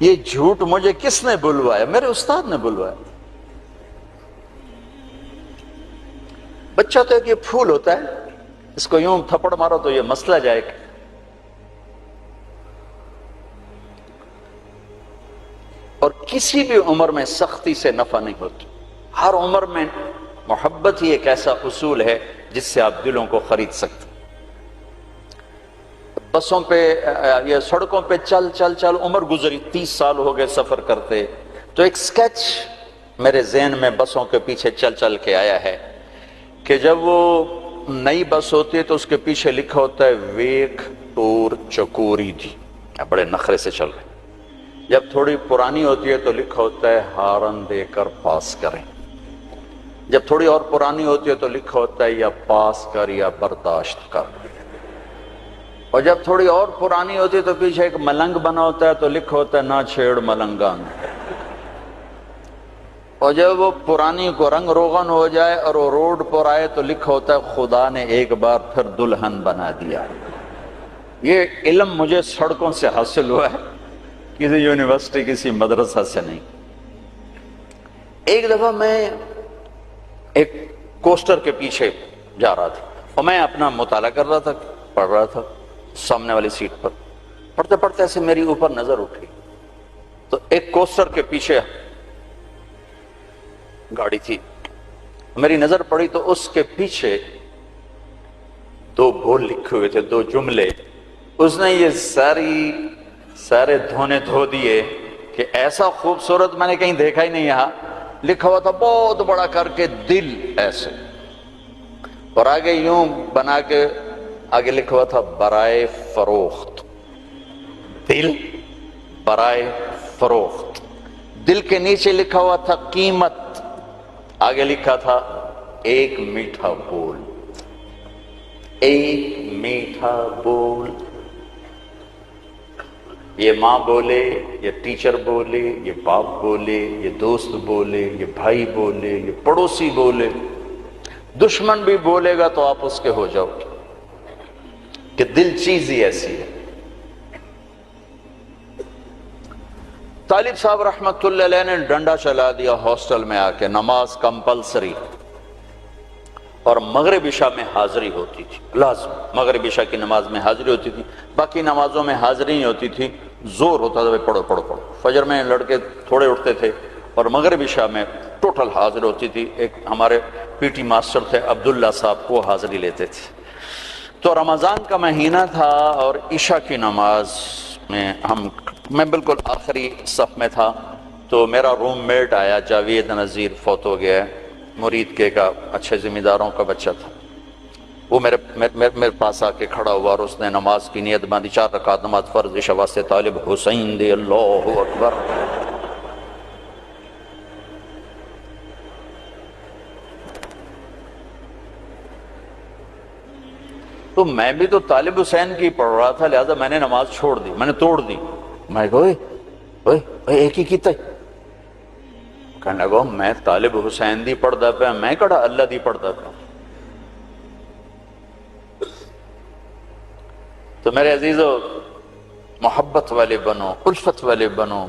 یہ جھوٹ مجھے کس نے بلوایا؟ میرے استاد نے بلوایا. بچہ تو ایک یہ پھول ہوتا ہے، اس کو یوں تھپڑ مارو تو یہ مسئلہ جائے گا. اور کسی بھی عمر میں سختی سے نفع نہیں ہوتی. ہر عمر میں محبت ہی ایک ایسا اصول ہے جس سے آپ دلوں کو خرید سکتے. بسوں پہ یا سڑکوں پہ چل چل چل عمر گزری، 30 سال ہو گئے سفر کرتے. تو ایک سکیچ میرے ذہن میں بسوں کے پیچھے چل چل کے آیا ہے کہ جب وہ نئی بس ہوتی ہے تو اس کے پیچھے لکھا ہوتا ہے ویک ٹور چکوری دی، بڑے نخرے سے چل رہے. جب تھوڑی پرانی ہوتی ہے تو لکھا ہوتا ہے ہارن دے کر پاس کریں. جب تھوڑی اور پرانی ہوتی ہے تو لکھا ہوتا ہے یا پاس کر یا برداشت کر. اور جب تھوڑی اور پرانی ہوتی ہے تو پیچھے ایک ملنگ بنا ہوتا ہے تو لکھا ہوتا ہے نہ چھیڑ ملنگان. اور جب وہ پرانی کو رنگ روغن ہو جائے اور وہ روڈ پر آئے تو لکھا ہوتا ہے خدا نے ایک بار پھر دلہن بنا دیا. یہ علم مجھے سڑکوں سے حاصل ہوا ہے، کسی یونیورسٹی کسی مدرسہ سے نہیں. ایک دفعہ میں ایک کوسٹر کے پیچھے جا رہا تھا اور میں اپنا مطالعہ کر رہا تھا، پڑھ رہا تھا سامنے والی سیٹ پر. پڑھتے پڑھتے ایسے میری اوپر نظر اٹھی تو ایک کوسٹر کے پیچھے گاڑی تھی. میری نظر پڑی تو اس کے پیچھے 2 بول لکھے ہوئے تھے، 2 جملے. اس نے یہ سارے دھونے دھو دیے کہ ایسا خوبصورت میں نے کہیں دیکھا ہی نہیں. یہاں لکھا ہوا تھا بہت بڑا کر کے دل ایسے، اور آگے یوں بنا کے آگے لکھا ہوا تھا برائے فروخت. دل برائے فروخت. دل کے نیچے لکھا ہوا تھا قیمت، آگے لکھا تھا ایک میٹھا بول. ایک میٹھا بول. یہ ماں بولے، یہ ٹیچر بولے، یہ باپ بولے، یہ دوست بولے، یہ بھائی بولے، یہ پڑوسی بولے، دشمن بھی بولے گا تو آپ اس کے ہو جاؤ گے، کہ دل چیز ہی ایسی ہے۔ طالب صاحب رحمت اللہ علیہ نے ڈنڈا چلا دیا ہاسٹل میں آ کے، نماز کمپلسری، اور مغرب عشاء میں حاضری ہوتی تھی، لازم مغرب عشاء کی نماز میں حاضری ہوتی تھی، باقی نمازوں میں حاضری نہیں ہوتی تھی، زور ہوتا تھا پڑھو پڑھو پڑھو۔ فجر میں لڑکے تھوڑے اٹھتے تھے اور مغرب عشاء میں ٹوٹل حاضر ہوتی تھی۔ ایک ہمارے پی ٹی ماسٹر تھے عبداللہ صاحب، وہ حاضری لیتے تھے۔ تو رمضان کا مہینہ تھا اور عشاء کی نماز میں میں بالکل آخری صف میں تھا، تو میرا روم میٹ آیا، جاوید نذیر، فوت ہو گیا ہے، مرید کے کا، اچھے ذمہ داروں کا بچہ تھا۔ وہ میرے پاس آ کے کھڑا ہوا اور اس نے نماز کی نیت باندھی، 4 رکعت نماز فرض عشاء واسطے طالب حسین دے، اللہ اکبر۔ تو میں بھی تو طالب حسین کی پڑھ رہا تھا، لہذا میں نے نماز چھوڑ دی، میں نے توڑ دی۔ میں کہا اوئے ایک ہی کیتا ہے، کہنے لگا میں طالب حسین دی پڑھدا پیا، میں کہڑا اللہ دی پڑھدا پیا۔ تو میرے عزیزو، محبت والے بنو، الفت والے بنو،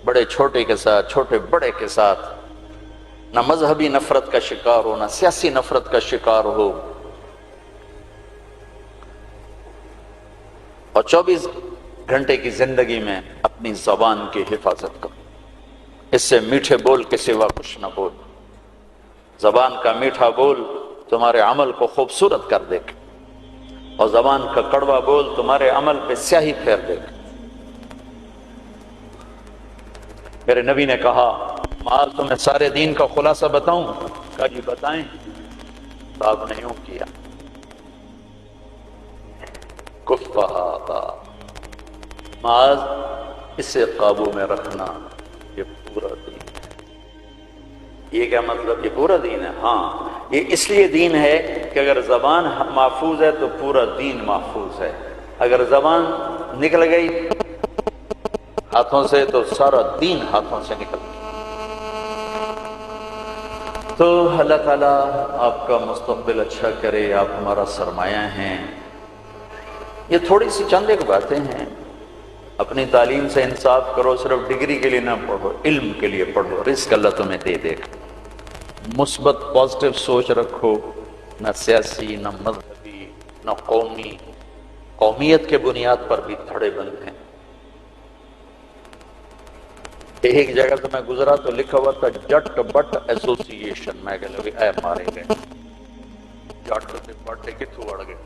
بڑے چھوٹے کے ساتھ، چھوٹے بڑے کے ساتھ، نہ مذہبی نفرت کا شکار ہو، نہ سیاسی نفرت کا شکار ہو، اور 24 گھنٹے کی زندگی میں اپنی زبان کی حفاظت کرو۔ اس سے میٹھے بول کے سوا کچھ نہ بول۔ زبان کا میٹھا بول تمہارے عمل کو خوبصورت کر دے گا، اور زبان کا کڑوا بول تمہارے عمل پہ سیاہی پھیر دے گا۔ میرے نبی نے کہا معاذ تمہیں سارے دین کا خلاصہ بتاؤں؟ کہا جی بتائیں۔ تو آپ نے یوں کیا، کفہ معاذ اسے قابو میں رکھنا، یہ پورا دین ہے۔ یہ کیا مطلب؟ یہ پورا دین ہے؟ ہاں، یہ اس لیے دین ہے کہ اگر زبان محفوظ ہے تو پورا دین محفوظ ہے، اگر زبان نکل گئی ہاتھوں سے تو سارا دین ہاتھوں سے نکل گیا۔ تو اللہ تعالیٰ آپ کا مستقبل اچھا کرے، آپ ہمارا سرمایہ ہیں۔ یہ تھوڑی سی چند ایک باتیں ہیں، اپنی تعلیم سے انصاف کرو، صرف ڈگری کے لیے نہ پڑھو، علم کے لیے پڑھو، رزق اللہ تمہیں دے دے گا۔ مثبت پازیٹیو سوچ رکھو، نہ سیاسی، نہ مذہبی، نہ قومی، قومیت کے بنیاد پر بھی دھڑے بند ہیں۔ ایک جگہ تو میں گزرا تو لکھا ہوا تھا جٹ بٹ ایسوسی ایشن، میں کہ لوگ اے مارے گئے، جٹ سے بٹ کتوں اڑ گئے۔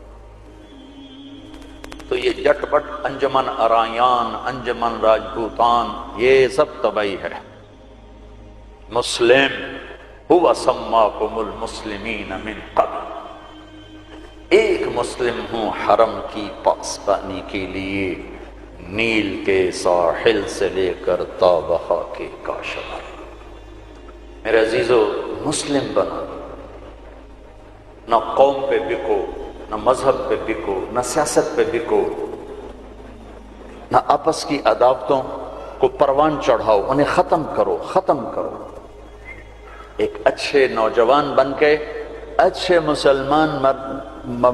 تو یہ جٹ بٹ، انجمن ارایان، انجمن راجپوتان، یہ سب تباہی ہے۔ مسلم ہوا سماکم المسلمین من قبل، ایک مسلم ہوں حرم کی پاسبانی کے لیے، نیل کے ساحل سے لے کر تا بہا کے کاشغر۔ میرے عزیزو، مسلم بنو، نہ قوم پہ بکو، نہ مذہب پہ بکو، نہ سیاست پہ بکو، نہ آپس کی عداوتوں کو پروان چڑھاؤ، انہیں ختم کرو، ختم کرو۔ ایک اچھے نوجوان بن کے، اچھے مسلمان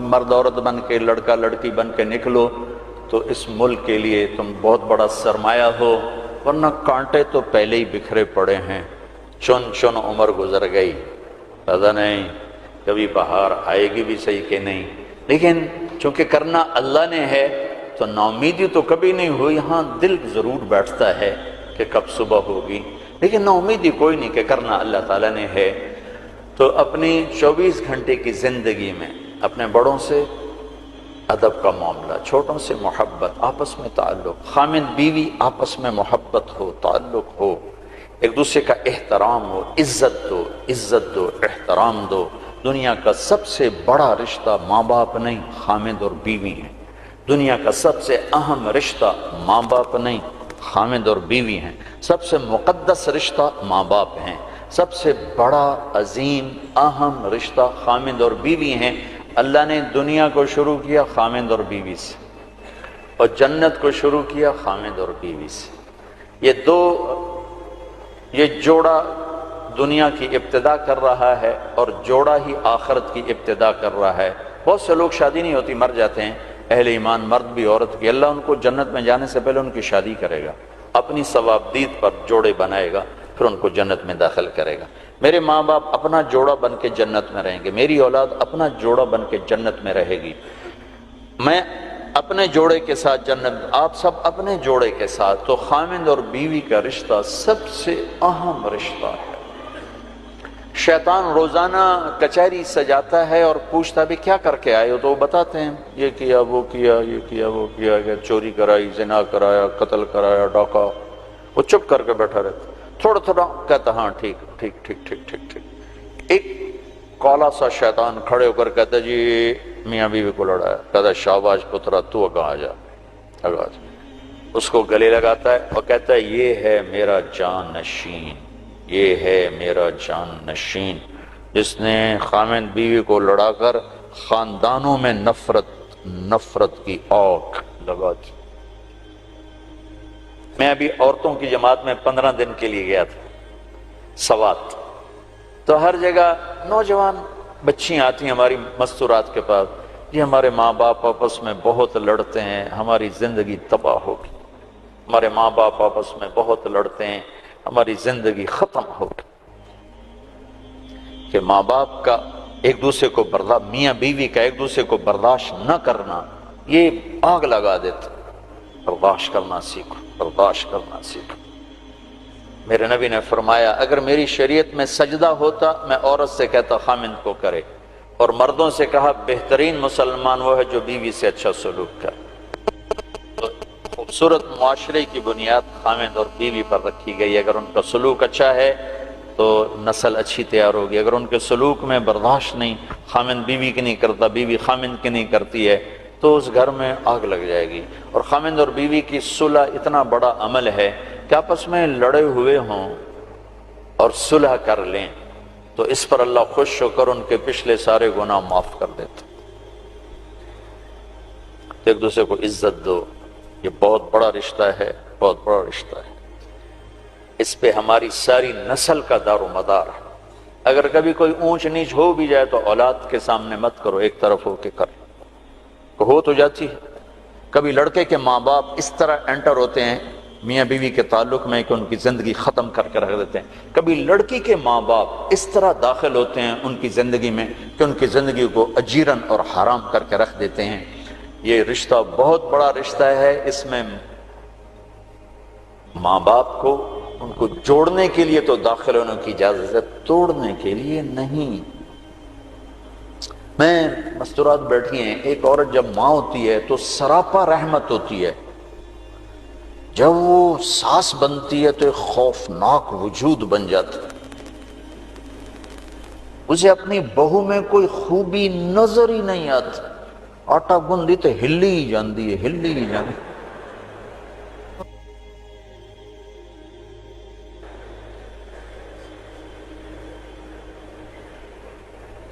مرد عورت بن کے، لڑکا لڑکی بن کے نکلو تو اس ملک کے لیے تم بہت بڑا سرمایہ ہو، ورنہ کانٹے تو پہلے ہی بکھرے پڑے ہیں، چن چن عمر گزر گئی، پتہ نہیں کبھی بہار آئے گی بھی صحیح کہ نہیں۔ لیکن چونکہ کرنا اللہ نے ہے تو ناامیدی تو کبھی نہیں ہوئی، ہاں دل ضرور بیٹھتا ہے کہ کب صبح ہوگی، لیکن ناامیدی کوئی نہیں کہ کرنا اللہ تعالیٰ نے ہے۔ تو اپنی 24 گھنٹے کی زندگی میں اپنے بڑوں سے ادب کا معاملہ، چھوٹوں سے محبت، آپس میں تعلق، خامد بیوی آپس میں محبت ہو، تعلق ہو، ایک دوسرے کا احترام ہو، عزت دو، عزت دو، احترام دو۔ دنیا کا سب سے بڑا رشتہ ماں باپ نہیں، خامد اور بیوی ہیں۔ دنیا کا سب سے اہم رشتہ ماں باپ نہیں، خامد اور بیوی ہیں۔ سب سے مقدس رشتہ ماں باپ ہیں۔ سب سے بڑا عظیم اہم رشتہ خامد اور بیوی ہیں۔ اللہ نے دنیا کو شروع کیا خامد اور بیوی سے، اور جنت کو شروع کیا خامد اور بیوی سے۔ یہ جوڑا دنیا کی ابتدا کر رہا ہے اور جوڑا ہی آخرت کی ابتدا کر رہا ہے۔ بہت سے لوگ شادی نہیں ہوتی مر جاتے ہیں، اہل ایمان مرد بھی عورت بھی، اللہ ان کو جنت میں جانے سے پہلے ان کی شادی کرے گا، اپنی ثوابدید پر جوڑے بنائے گا، پھر ان کو جنت میں داخل کرے گا۔ میرے ماں باپ اپنا جوڑا بن کے جنت میں رہیں گے، میری اولاد اپنا جوڑا بن کے جنت میں رہے گی، میں اپنے جوڑے کے ساتھ جنت، آپ سب اپنے جوڑے کے ساتھ۔ تو خامند اور بیوی کا رشتہ سب سے اہم رشتہ ہے۔ شیطان روزانہ کچہری سجاتا ہے اور پوچھتا بھی کیا کر کے آئے ہو، تو وہ بتاتے ہیں یہ کیا وہ کیا یہ کیا وہ کیا، چوری کرائی، زنا کرایا، قتل کرایا، ڈاکہ۔ وہ چپ کر کے بیٹھا رہتا، تھوڑا تھوڑا کہتا ہاں ٹھیک ٹھیک ٹھیک ٹھیک ٹھیک ٹھیک۔ ایک کالا سا شیطان کھڑے ہو کر کہتا جی میاں بیوی کو لڑایا، کہتا شاباش پترا تو اگا آ جا، اگا جا۔ اس کو گلے لگاتا ہے اور کہتا ہے یہ ہے میرا جان نشین، یہ ہے میرا جان نشین، جس نے خامند بیوی کو لڑا کر خاندانوں میں نفرت کی آگ لگا دی۔ میں ابھی عورتوں کی جماعت میں 15 دن کے لیے گیا تھا سوات، تو ہر جگہ نوجوان بچیاں آتی ہیں ہماری مستورات کے پاس، یہ ہمارے ماں باپ آپس میں بہت لڑتے ہیں، ہماری زندگی تباہ ہوگی، ہمارے ماں باپ آپس میں بہت لڑتے ہیں، ہماری زندگی ختم ہوگی۔ کہ ماں باپ کا ایک دوسرے کو میاں بیوی کا ایک دوسرے کو برداشت نہ کرنا یہ آگ لگا دیتا۔ برداشت کرنا سیکھو، برداشت کرنا سیکھو۔ میرے نبی نے فرمایا اگر میری شریعت میں سجدہ ہوتا میں عورت سے کہتا خامند کو کرے، اور مردوں سے کہا بہترین مسلمان وہ ہے جو بیوی سے اچھا سلوک کرے۔ تو خوبصورت معاشرے کی بنیاد خامند اور بیوی پر رکھی گئی، اگر ان کا سلوک اچھا ہے تو نسل اچھی تیار ہوگی، اگر ان کے سلوک میں برداشت نہیں، خامند بیوی کی نہیں کرتا، بیوی خامند کی نہیں کرتی ہے، تو اس گھر میں آگ لگ جائے گی۔ اور خامند اور بیوی کی صلح اتنا بڑا عمل ہے کہ آپس میں لڑے ہوئے ہوں اور صلح کر لیں تو اس پر اللہ خوش ہو کر ان کے پچھلے سارے گناہ معاف کر دیتا۔ تو ایک دوسرے کو عزت دو، یہ بہت بڑا رشتہ ہے، بہت بڑا رشتہ ہے، اس پہ ہماری ساری نسل کا دار و مدار ہے۔ اگر کبھی کوئی اونچ نیچ ہو بھی جائے تو اولاد کے سامنے مت کرو، ایک طرف ہو کے کر، ہو تو جاتی ہے۔ کبھی لڑکے کے ماں باپ اس طرح انٹر ہوتے ہیں میاں بیوی کے تعلق میں کہ ان کی زندگی ختم کر کے رکھ دیتے ہیں، کبھی لڑکی کے ماں باپ اس طرح داخل ہوتے ہیں ان کی زندگی میں کہ ان کی زندگی کو اجیرن اور حرام کر کے رکھ دیتے ہیں۔ یہ رشتہ بہت بڑا رشتہ ہے، اس میں ماں باپ کو ان کو جوڑنے کے لیے تو داخل ہونے کی اجازت ہے، توڑنے کے لیے نہیں۔ میں مستورات بیٹھی ہیں، ایک عورت جب ماں ہوتی ہے تو سراپا رحمت ہوتی ہے، جب وہ ساس بنتی ہے تو ایک خوفناک وجود بن جاتا ہے، اسے اپنی بہو میں کوئی خوبی نظر ہی نہیں آتی، آٹا گندی تو ہلی ہی جاندی ہے، ہلی ہی جاندی۔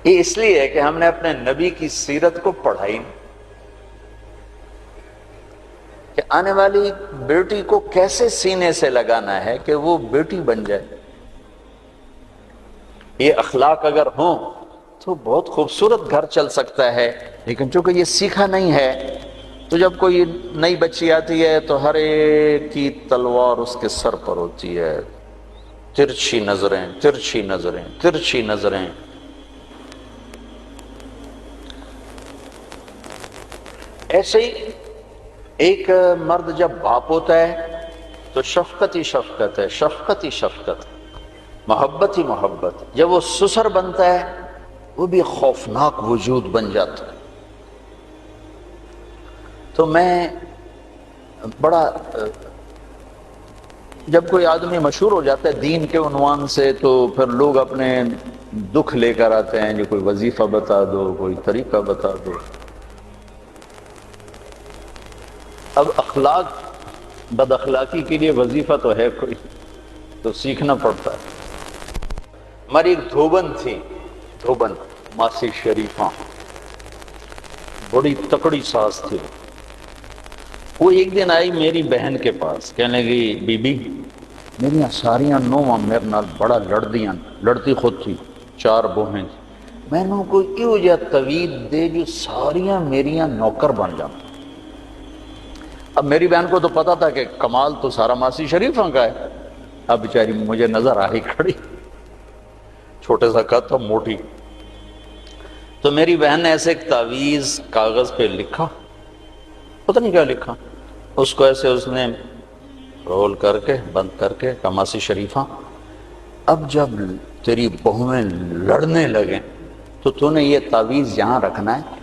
یہ اس لیے ہے کہ ہم نے اپنے نبی کی سیرت کو پڑھائی نہیں، کہ آنے والی بیٹی کو کیسے سینے سے لگانا ہے کہ وہ بیٹی بن جائے۔ یہ اخلاق اگر ہوں تو بہت خوبصورت گھر چل سکتا ہے، لیکن چونکہ یہ سیکھا نہیں ہے تو جب کوئی نئی بچی آتی ہے تو ہر ایک کی تلوار اس کے سر پر ہوتی ہے، ترچھی نظریں ترچھی نظریں ترچھی نظریں۔ ایسے ہی ایک مرد جب باپ ہوتا ہے تو شفقت ہی شفقت ہے، شفقت ہی شفقت، محبت ہی محبت۔ جب وہ سسر بنتا ہے وہ بھی خوفناک وجود بن جاتا ہے۔ تو میں بڑا جب کوئی آدمی مشہور ہو جاتا ہے دین کے عنوان سے تو پھر لوگ اپنے دکھ لے کر آتے ہیں، جو کوئی وظیفہ بتا دو، کوئی طریقہ بتا دو۔ اب اخلاق بد اخلاقی کے لیے وظیفہ تو ہے کوئی، تو سیکھنا پڑتا ہے۔ ہماری ایک دھوبن تھی، دھوبن ماسی شریفہ، بڑی تکڑی ساس تھی۔ وہ ایک دن آئی میری بہن کے پاس، کہنے لگی بی بی میریاں ساریاں نوواں میرے نال بڑا لڑدیاں، لڑتی خود تھی، 4 بوہیں تھی، میں نے کوئی ایو جہا توید دے جو ساریاں میریاں نوکر بن جان۔ اب میری بہن کو تو پتا تھا کہ کمال تو سارا ماسی شریفاں کا ہے، اب بیچاری مجھے نظر آئی کھڑی، چھوٹے سا قد تھا، موٹی، تو میری بہن نے ایسے ایک تعویذ کاغذ پہ لکھا، پتہ نہیں کیا لکھا، اس کو ایسے اس نے رول کر کے بند کر کے کہا ماسی شریفاں اب جب تیری بہویں لڑنے لگیں تو نے یہ تعویذ یہاں رکھنا ہے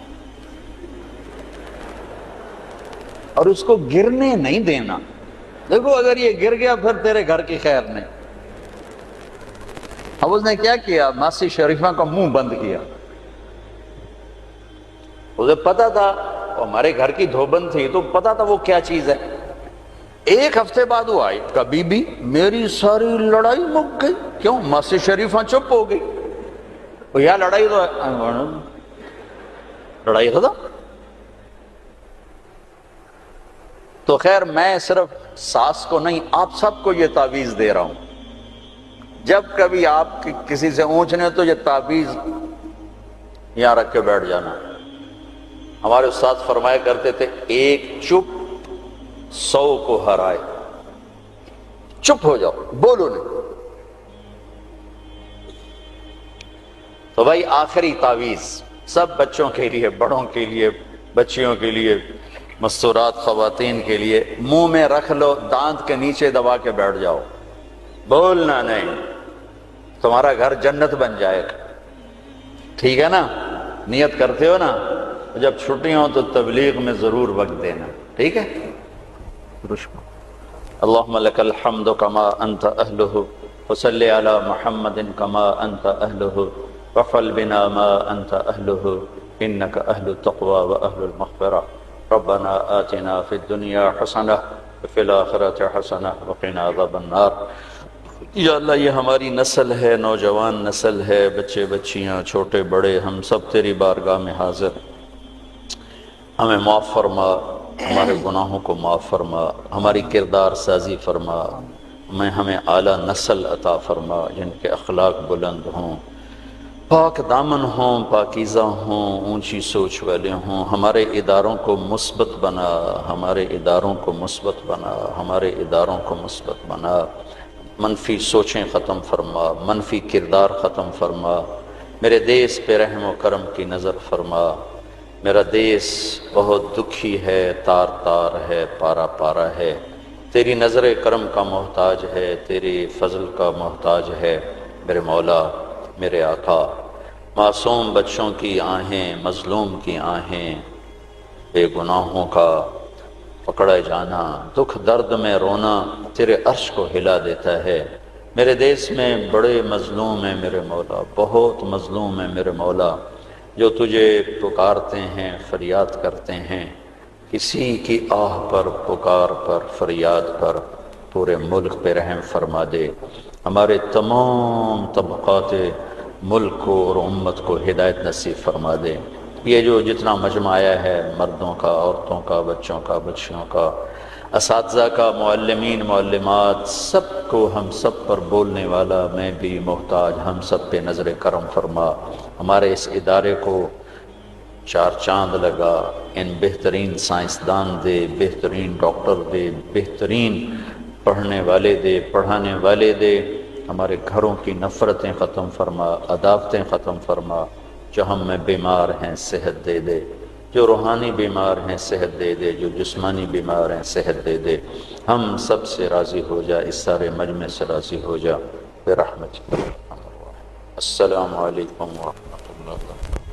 اور اس کو گرنے نہیں دینا، دیکھو اگر یہ گر گیا پھر تیرے گھر کی خیر نہیں۔ اب اس نے کیا کیا، ماسی شریفہ کا منہ بند کیا، اسے پتا تھا ہمارے گھر کی دھوبن تھی تو پتا تھا وہ کیا چیز ہے۔ 1 ہفتے بعد وہ آئی، کہا بی بی میری ساری لڑائی مک گئی، کیوں؟ ماسی شریفہ چپ ہو گئی، یا لڑائی تو لڑائی ختم۔ تو خیر میں صرف ساس کو نہیں آپ سب کو یہ تعویذ دے رہا ہوں، جب کبھی آپ کسی سے اونچنے تو یہ تعویذ یہاں رکھ کے بیٹھ جانا۔ ہمارے استاد فرمایا کرتے تھے 1 چپ 100 کو ہرائے، چپ ہو جاؤ، بولو نہیں۔ تو بھائی آخری تعویذ سب بچوں کے لیے، بڑوں کے لیے، بچیوں کے لیے، مستورات خواتین کے لیے، منہ میں رکھ لو، دانت کے نیچے دبا کے بیٹھ جاؤ، بولنا نہیں، تمہارا گھر جنت بن جائے گا، ٹھیک ہے نا؟ نیت کرتے ہو نا؟ جب چھٹیاں ہوں تو تبلیغ میں ضرور وقت دینا، ٹھیک ہے؟ اللہم لک الحمد کما انت اہلہ وصلی علی محمد کما انت اہلہ وفعل بنا ما انت اہلہ انک اہل التقوی و اہل المغفرہ ربنا آتنا فی الدنیا حسنہ وفی الآخرۃ حسنہ وقنا عذاب النار۔ یا اللہ یہ ہماری نسل ہے، نوجوان نسل ہے، بچے بچیاں چھوٹے بڑے، ہم سب تیری بارگاہ میں حاضر، ہمیں معاف فرما، ہمارے گناہوں کو معاف فرما، ہماری کردار سازی فرما، ہمیں اعلیٰ نسل عطا فرما جن کے اخلاق بلند ہوں، پاک دامن ہوں، پاکیزہ ہوں، اونچی سوچ والے ہوں۔ ہمارے اداروں کو مثبت بنا، ہمارے اداروں کو مثبت بنا، ہمارے اداروں کو مثبت بنا، منفی سوچیں ختم فرما، منفی کردار ختم فرما، میرے دیس پہ رحم و کرم کی نظر فرما۔ میرا دیس بہت دکھی ہے، تار تار ہے، پارا پارا ہے، تیری نظر کرم کا محتاج ہے، تیری فضل کا محتاج ہے میرے مولا، میرے آقا۔ معصوم بچوں کی آہیں، مظلوم کی آہیں، بے گناہوں کا پکڑا جانا، دکھ درد میں رونا تیرے عرش کو ہلا دیتا ہے۔ میرے دیس میں بڑے مظلوم ہیں میرے مولا، بہت مظلوم ہیں میرے مولا، جو تجھے پکارتے ہیں، فریاد کرتے ہیں، کسی کی آہ پر، پکار پر، فریاد پر پورے ملک پہ رحم فرما دے، ہمارے تمام طبقات ملک کو اور امت کو ہدایت نصیب فرما دے۔ یہ جو جتنا مجمع آیا ہے، مردوں کا، عورتوں کا، بچوں کا، بچیوں کا، اساتذہ کا، معلمین، معلمات، سب کو، ہم سب پر بولنے والا میں بھی محتاج، ہم سب پہ نظر کرم فرما، ہمارے اس ادارے کو 4 چاند لگا، ان بہترین سائنسدان دے، بہترین ڈاکٹر دے، بہترین پڑھنے والے دے، پڑھانے والے دے، ہمارے گھروں کی نفرتیں ختم فرما، عداوتیں ختم فرما، جو ہم میں بیمار ہیں صحت دے دے، جو روحانی بیمار ہیں صحت دے دے، جو جسمانی بیمار ہیں صحت دے دے، ہم سب سے راضی ہو جا، اس سارے مجمع سے راضی ہو جا برحمتک۔ السلام علیکم ورحمۃ اللہ وبرکاتہ۔